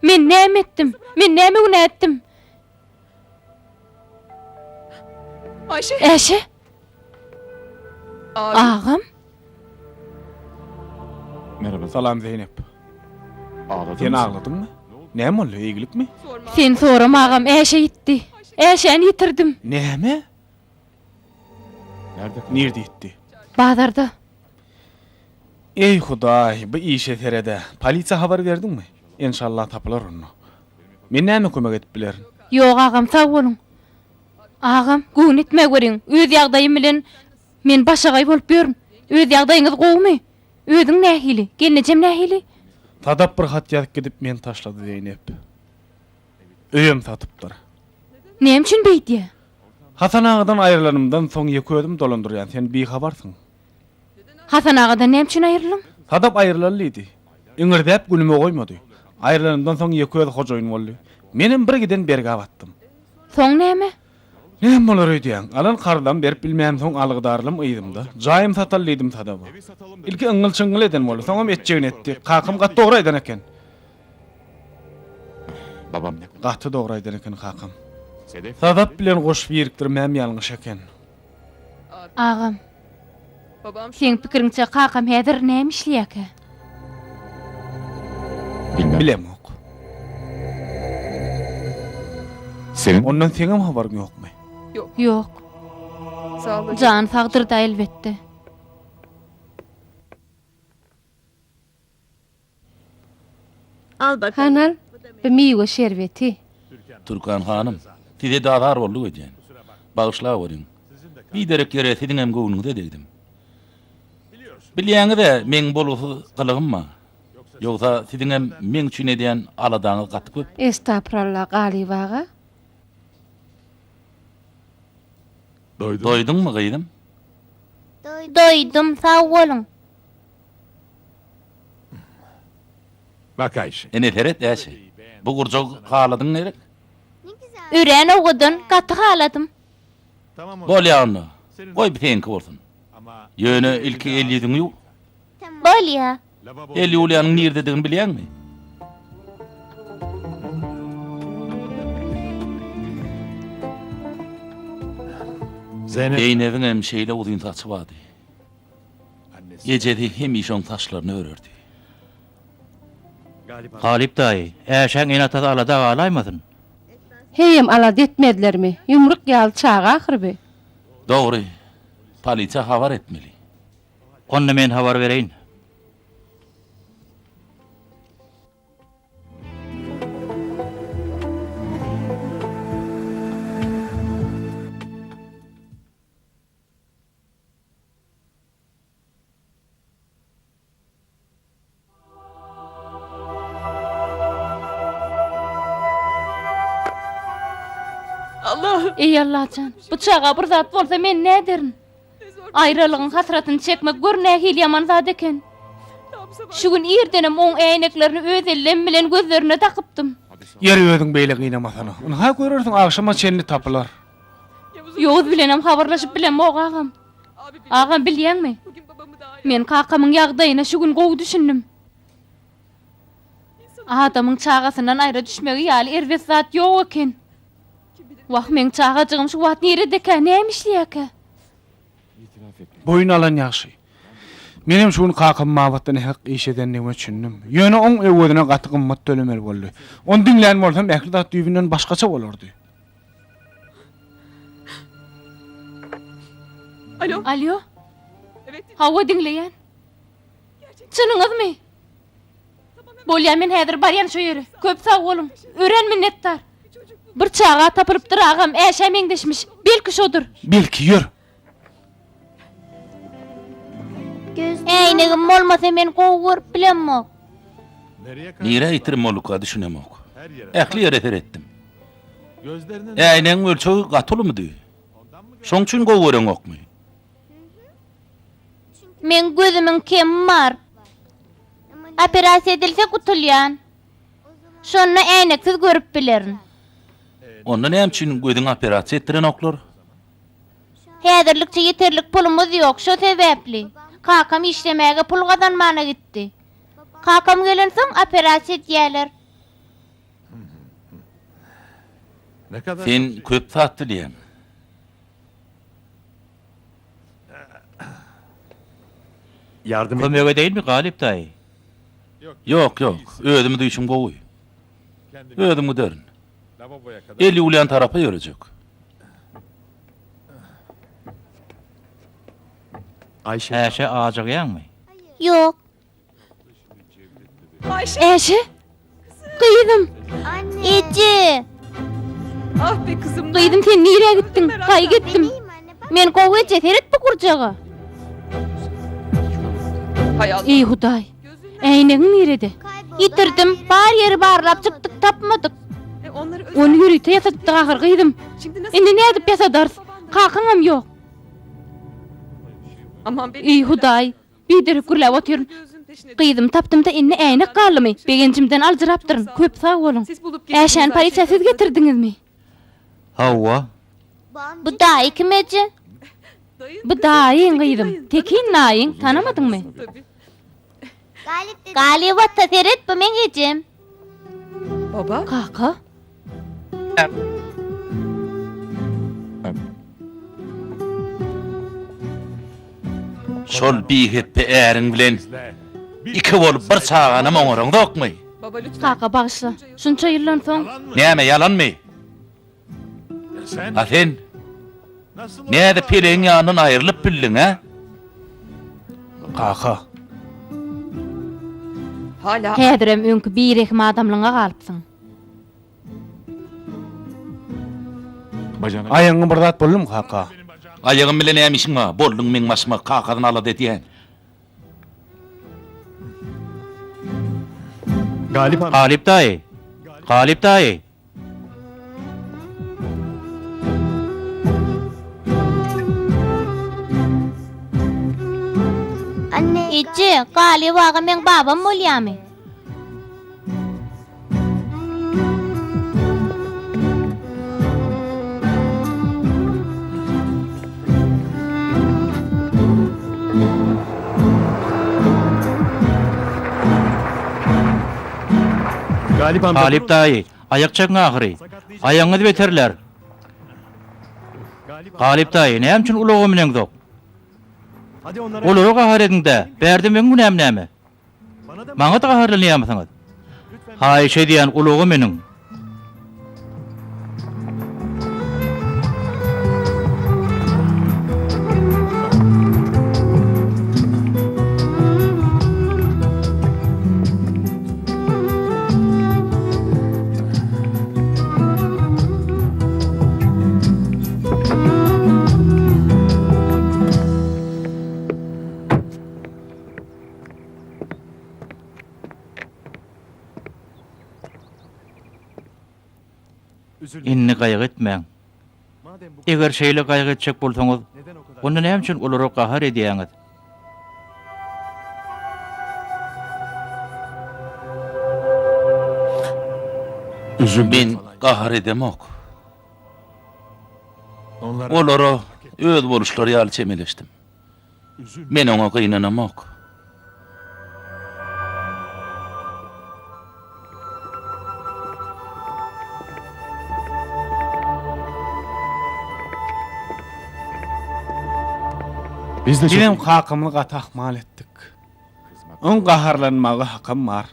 Men näme etdim? Men näme günä etdim? Ayşe. Äşe, Abi. ağam. Merhaba. Salam Zeynep. Sen ağladyňmy? Näme boldy, eýgilikmi? Sen soram ağam, Äşe gitdi. Äşeni yitirdim. Näme? Nerede gitti? Bazarda. Ey Hudaý, bu işe terede. Polisiýa habar berdiňmi? İnşallah tapylar onu. Men näme kömek edip bilerin? Ýok ağam, sag bolun. Ağam, gün etme görüň. Öz ýagdaýym bilen men başagay bolup ýörüm. Öz ýagdaýyňyz gowmy? Özüň nähili? Gelnejem nähili? Tadap bir hat ýazyp gidip men taşlady Zeynep. Öýüm satypdyr. Näme üçin beýdi? Hasan ağadan aýrylanymdan soň ýeki ödüm dolandyrýan, sen bir habarsyň. Hasan ağadan näme üçin aýrylym? Tadap aýrylanlydy. Iňirdäp gülüme goýmady. Aýrylanymdan soň ýeki öd hojaýyn boldy. Menem bir giden berge batdym. Soň näme? Näme bolar öýdýän? Alan kardan berip bilmän soň algydarlym ýdymda. Jaýym satallyydym tadaba. Ilki iňil çyňyl eden boldy. Soňam etjegin etdi. Kakym gat dogry eden eken. Babam ne? Gaty dogry eden eken kakym. Sedef. Tadap bilen goşup ýerikdirmem ýalňyş eken. Ağam, Babam şu sen pikiriňçe kakam häzir näme işleýäke? Bilmem. Bilemok. Senin Ondan seňem habaryň ýokmy? Ýok. Sağ ol. Can sagdyrda elbetde. Al bakalım. Hanal bir meyve şerbeti. Türkan hanım, size dağlar oldu ödyen. Bağışla verin. Bir derek yere sizin hem goğunuza dedim. Bilýäňiz de men bolusu kılığım Yoksa sizin hem men üçin edýän aladaňyz gaty köp. Estağfurullah galibaga. Doýduňmy gyýdym? Doydum, sağ olun. Bak Ayşe. Ene teret däşe. Bu gurjak haladyň nerek? Üren ogudun, gaty haladım. Tamam o. Bolýanly. Goý bir tenki bolsun. Ama Ýöne ilki 50'diň ýok. Bolýa. lavabo 50 ýolyanyň nerdedigini bilýärmi? Zeynep Eýnebiň hem şeýle uzun saçy bardy. annesi Gecedi hem işon taşlaryny örerdi. galiba Galip daýy, äşäň enatada alada galaýmasyn. Heyem alad etmedilermi? Yumruk ýaly çağa ahyrby. Dogry. Polisiýa habar etmeli. Onda men habar bereýin. Allah. Ey Allah can, bu çağa bir zat bolsa men ne ederim? Ayrılığın hasratını çekmek görnähil yaman zat eken. Şu gün irdenem oň äýneklerini öz ellerim bilen gözlerine takypdym. Ýeri özüň beýle gynamasyny. Onu ha görersiň agşama çenli tapylar. Ýoğuz bilenem habarlaşyp bilen ogagam. Agam bilýärmi? Bugün babamı daha Men kakamyň ýagdaýyna şu gün gowy düşündüm. Adamyň çağasından aýra düşmegi ýaly erwes zat ýok eken. Wah men çağajygym şu wagt nerede nämişliýäke? Boyun alan ýaşy. Menem şunu kakam mabatdyny hak işedenligime düşündüm. Ýöne oň ewedine gaty gymmat tölemeli boldy. Onu dinlän bolsam ähli dat düýbinden başgaça bolardy. Alo. Alo, Evet. hawa dinleýän. Çynyňyzmy? Bolýar men häzir barýan şu ýere. Köp sag bolun. Ören minnetdar. Bir çağa tapyrypdyr agam, äşä meňdeşmiş. Belki şodur. Belki ýör. Äýnegim bolmasa men gowy görüp bilenmok. nereye kadar? Nire itirim oluka düşünemok. Her yere. Ähli ýere teretdim. Gözlerinin Äýneň ölçegi gatulymydy? Şoň üçin gowy gören okmy? Men gözümün kem var. Operasiýa edilse gutulýan. Şonu äýneksiz görüp bilerin. Onda näme üçin gözüň operasiýa etdiren oklar? Häzirlikçe ýeterlik pulumuz ýok, şo sebäpli. Kakam işlemäge pul gazanmana gitdi. Kakam gelen soň operasiýa edýärler. ne kadar? Sen köp saat dilýän. Yardım et. Kömege değilmi Galip daýy? Yok yok, özümü duýşum gowy. Kendimi Özümü dörün. lavaboya kadar. 50 ulyan tarapa yörecek. Ayşe. Äşe ajagyňmy? Yok. Ayşe. Äşe? Kıydım. Ece. Ah be kızım. Kıydım, sen nereye gittin? Kay gittim. Men gowy ceserit bu kurcaga. Hay Allah. Ey Hudaý. Äýnegim nerede? Yitirdim. Bar ýeri barlap çykdyk, tapmadyk. Onları Onu ýürüýte ýasadyk ahir kıydım. Şimdi nasıl? Endi ne edip ýasadars? Kakanyam ýok. Aman be. Ey Hudaý. Bidir gürläp otyryn. Gözün peşine. Kıydım, tapdym da endi äýnek galymy. Begencimden aljyrapdyryn. Köp sag bolun. Siz bulup Äşän polisiýa siz getirdiňizmi? Hawa, Bu daýy kim eje? Bu daýyň kıydım. Tekin naýyň, tanamadyňmy? Tabii. Galip watta seret bu men ejem. Baba. Kaka. Şol bihetpe äriň bilen iki bolup bir çağana moňoraň dokmy? Baba lütfen. Kaka bağışla. Şunça ýyldan soň Näme yalanmy? Sen Ha sen? Näde peleň ýanyndan aýrylyp bildin ha? Kaka. Hala Häzirem öňkü bir ekim adamlyňa galypsyň. Bajana. Ayağını birdat boldum kaka. Aýagym bilen näme işiň bar? Boldun meň başyma kakadan ala dediýän. Galip amca. Galip daýy. Galip daýy. Anne, ece, gali waga men babam bolýarmy? Galip amca. Galip daýy. Ayakçak ahyry. Aýaňyzy beterler. Galip daýy, näme üçin ulagy bilen zok? Hadi onlara. Olary gahar edinde. Berdim men günäm näme? Maňa da gaharlanýarmysyňyz? Haýşe diýen ulagy meniň. Inni gaýg etmeň. Madem bu Eger şeýle gaýg etjek bolsaňyz, neden o kadar? onda näme üçin olary gahar edýäňiz? Men gahar edemok. Onlara. Olary öz boluşlary ýaly çemeleşdim. Men oňa gynanamok. Biz de Bizim hakamını gatak mal etdik. On gaharlanmagy hakam var.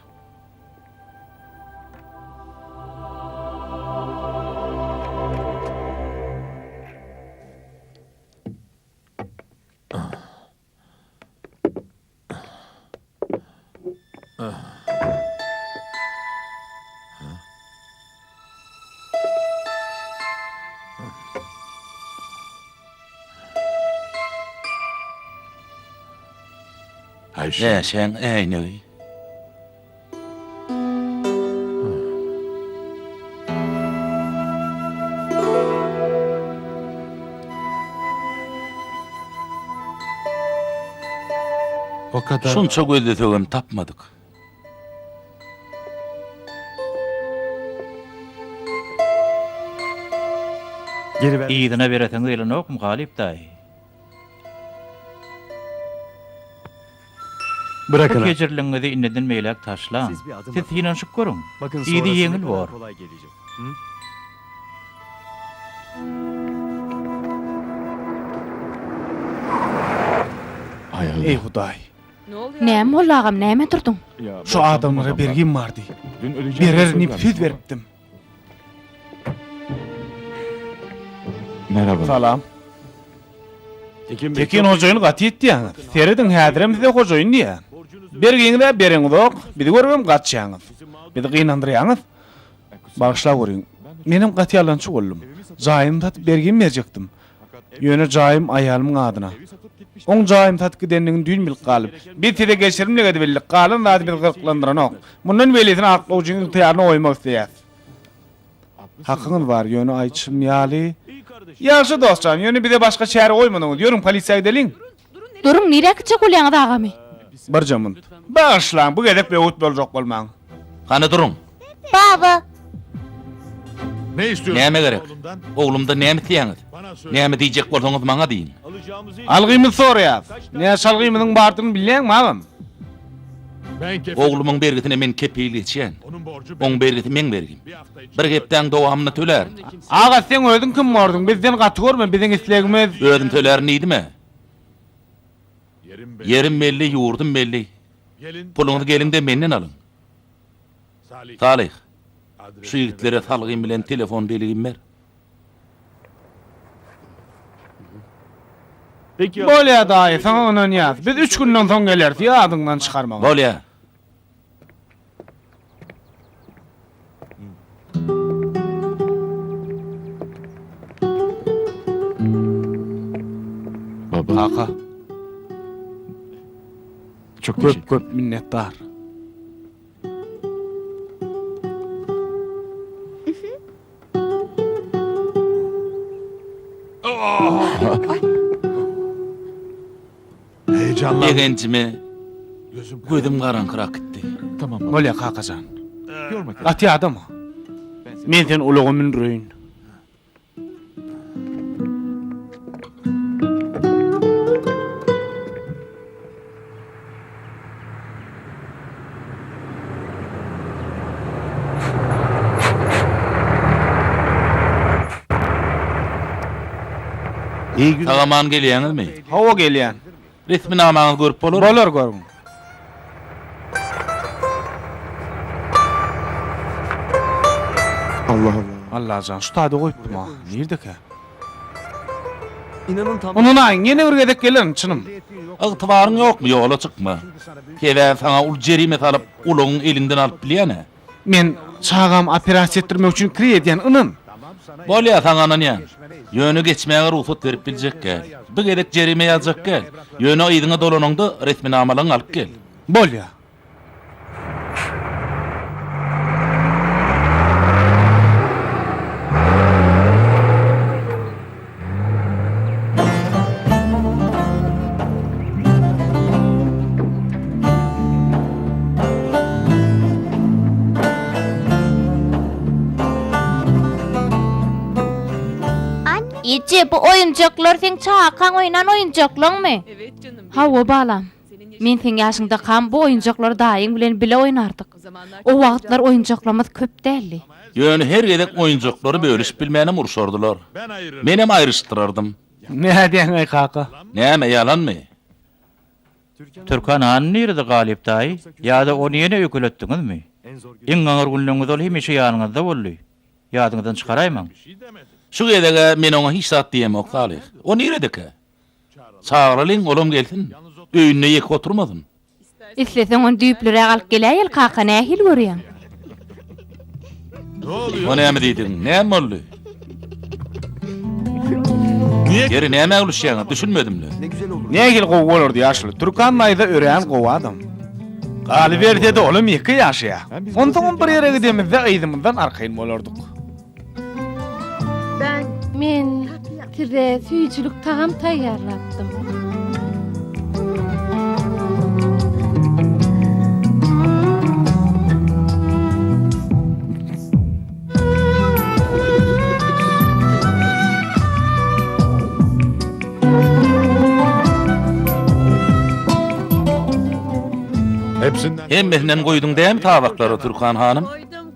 Ayşe. Sen äýnegi. O kadar. Şunça gözdögem tapmadyk. geri ver. Ýygyna bereseň diýilen okmy Galip daýy? Bırakın. ha. Geçirliňizi inneden meýlek taşlan. Siz bir adım Siz atın. ýynanşyk görüň. Bakın İyi de sonrası ne yengil kadar var. kolay gelecek. Hı? Hay Allah. Ey Hudaý. ne oluyor? Näme bolagam, näme durdun? Ya, Şu ben adamlara sanmadım bergin vardy. ben. Dün öleceğim. Birer diye nipsiz söylemiştim beripdim. bana. Merhaba. Salam. Tekin Bey, Tekin çok- hojaýyny gaty etdiňiz. Seredin häziremizde hojaýyn diýär. Bergiňde beriňiz ok. Bizi görmem gatçaňyz. Bizi gynandyrýaňyz. Bağışla görüň. Menim gaty ýalançy boldum. Jaýym tat bergin berjekdim. Ýöne jaýym aýalymyň adyna. Oň jaýym tat gidenligiň düýn bilip galyp. Bir tede geçirimle gedi bildik. Galyn zady bir gyrklandyran ok. Mundan welesini aklawjyň ýatyny oýmak diýär. Hakyňyz bar, ýöne aýçym ýaly. Ýaşy dostum, ýöne bize başga şäher oýmanyňyz. Ýörüň polisiýa gidelim. Durun, nire gitjek bolýaňyz agamy? Bir jamynt. Bağışlan, bu gedek beýut boljak bolmaň. Hany durun. Baba, Ne istiyorsun? Näme gerek? oğlumdan? Oglumda näme diýäňiz? Bana söyle. Näme diýjek bolsaňyz maňa diýin. Alacağımızı Algymy soraýar. Näme salgymyň bardyny bilýän mamam? ben kefil. Oglumyň bergitine men kepili etýän. Onun borcu Oň bergiti men bergim. bir hafta için. Bir gepden dowamyny töler. Aga sen ödün kim mordun? Bizden gaty görme, biziň islegimiz. Özüm tölerini idime. Yerim belli. Yerim belli, yurdum belli. Gelin. Puluňyzy gelinde menden alın. Salih. Salih, Adres şu ýigitlere salgym bilen telefon beligim ber. Peki ya. Bolya daýy, sana onan ýaz. Biz 3 günden soň gelerdi ýa adyňdan çykarmagy. Bolya. Baba. Kaka, Çok köp minnetdar. Heyecanlandım. Egencimi Gözüm gözüm garankırak gitti. Tamam baba. Bolya kakajan. Yorma kendini. Gaty adamı. Men sen ulugymyn röýün. İyi gün. Tagaman gelýäňiz mi? Hawa gelýän. Resmi namaňyzy görüp bolar. Bolar görün. Allah Allah. Allah can, şu taýda goýupdum ha. Nerede ki? İnanın tam Onun aýyn ýene bir gedek gelerin çynım. Ygtybaryň ýokmy, ýola çykma. Kebe sana ul jerime salyp uluň elinden alyp bilýäne. Men çağam operasiýa etdirmek üçin kirýän ynyn. Bolya saňa näme? Ýöne geçmäge ruhsat berip biljek gel. Bu gedek jerime ýazjak gel. Ýöne ýydyňa dolananda resmi namalaryň alyp gel. Bolya. Ece bu oyuncaklar sen çağakan oynan oyuncaklar mı? Evet canım. Hawa balam. Senin Men sen ýaşyňda kam bu oyuncaklar daýyň bilen bile oynardyk. O zamanlar O wagtlar oyuncaklarymyz köp däldi. Ýöne her gedek oyuncaklary bölüşip bilmäne urşardylar. Ben ayırırım. Menem aýryşdyrardym. Ne diyen ay kaka? Näme ýalanmy? Türkan han nerede galip daýy? Ýa-da onu ýene ökületdiňizmi? Iň gaňar günleriňiz ol hemişe ýanyňyzda boldy. Ýadyňyzdan çykaraýmaň. Şu gedege men oňa hiç zat diýemok Salih. O neredeki? Çağırlyň olum gelsin. Öýünde ýek oturmadym. Isleseň on düýplere alyp gelýär kaka nähil görýän. Ne oluyor? O näme diýdiň? Näme boldy? Niye? Geri näme uluşýaň? Düşünmedimle. ne güzel olur. Ne gel gowy bolurdy ýaşly. Türkan maýda ören gowy adam. Galy berde de olum 2 ýaşya. Ondan bir ýere gidemizde aýdymyzdan arkaýyn bolardyk. Men size süýçülük tagam taýýarlapdym. Hepsinden. Hem mehnen goýduň däm tabaklary Türkan hanım.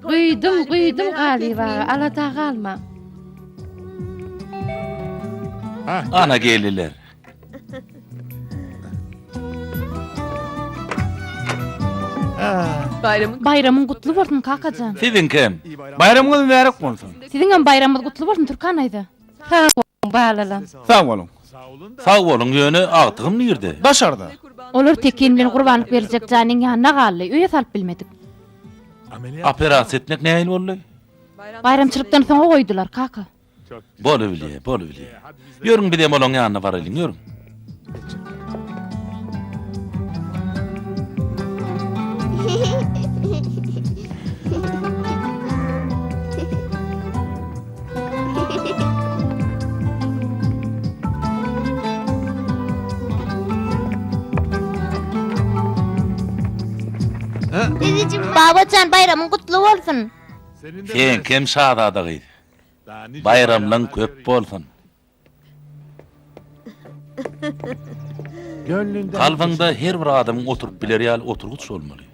Guýdum galyba, alada galma. Ana geldiler. Bayramyň gutly bolsun kakajan. Sizin kim? Bayramyňyz bärik bolsun. Siziň hem bayramyň gutly bolsun Türkan aýdy. Sağ olun balalam. Sağ olun. Sağ bolun ýöne agtygym nerede? Başardı. Olar tekin bilen gurbanlyk berjek janyň ýanyna galy. Öýe salyp bilmedik. Operasiýa etmek näil boldy? Bayramçylykdan soň goýdular kaka. Bolu bilýär, bolu bilýär. Ýörüň bir dem olaň ýanyna baralyň, ýörüň. Babacan bayramyň gutly bolsun. Sen kim şadadagydy? Bayramlaň köp bolsun. Kalbyňda her bir adamyň oturup biler ýaly oturguç bolmaly.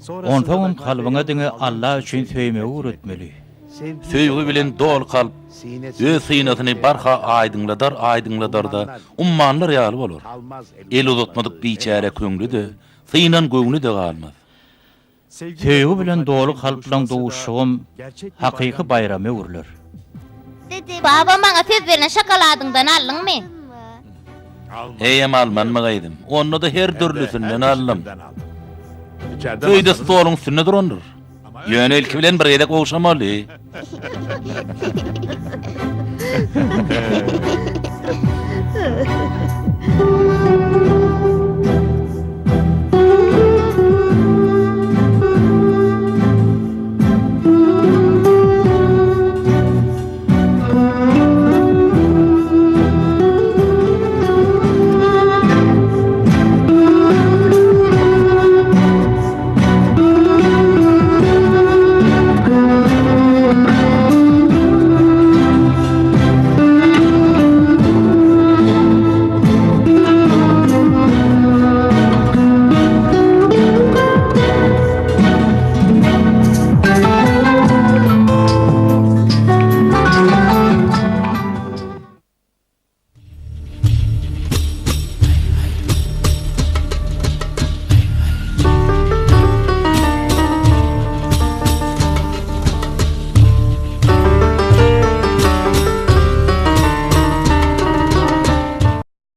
Ondan kalbyňa diňe Allah üçin söýmegi öwretmeli. Söýgü bilen dol kalp öz synatyny barha aýdyňladar da ummanlar ýaly bolar. El uzatmadyk biçare köňlü de, synan göňlü de galmaz. Söýgü bilen dolu kalp bilen dowuşugym hakyky bayramy urlar. Baba maňa tez beren şokoladyňdan aldyňmy? Eýem almanma gaýdym. Onu da her dörlüsünden aldım. İçeride Köýde masanın- stolun üstünde durandyr. Ýöne ilki bilen bir ýerde gowşamaly.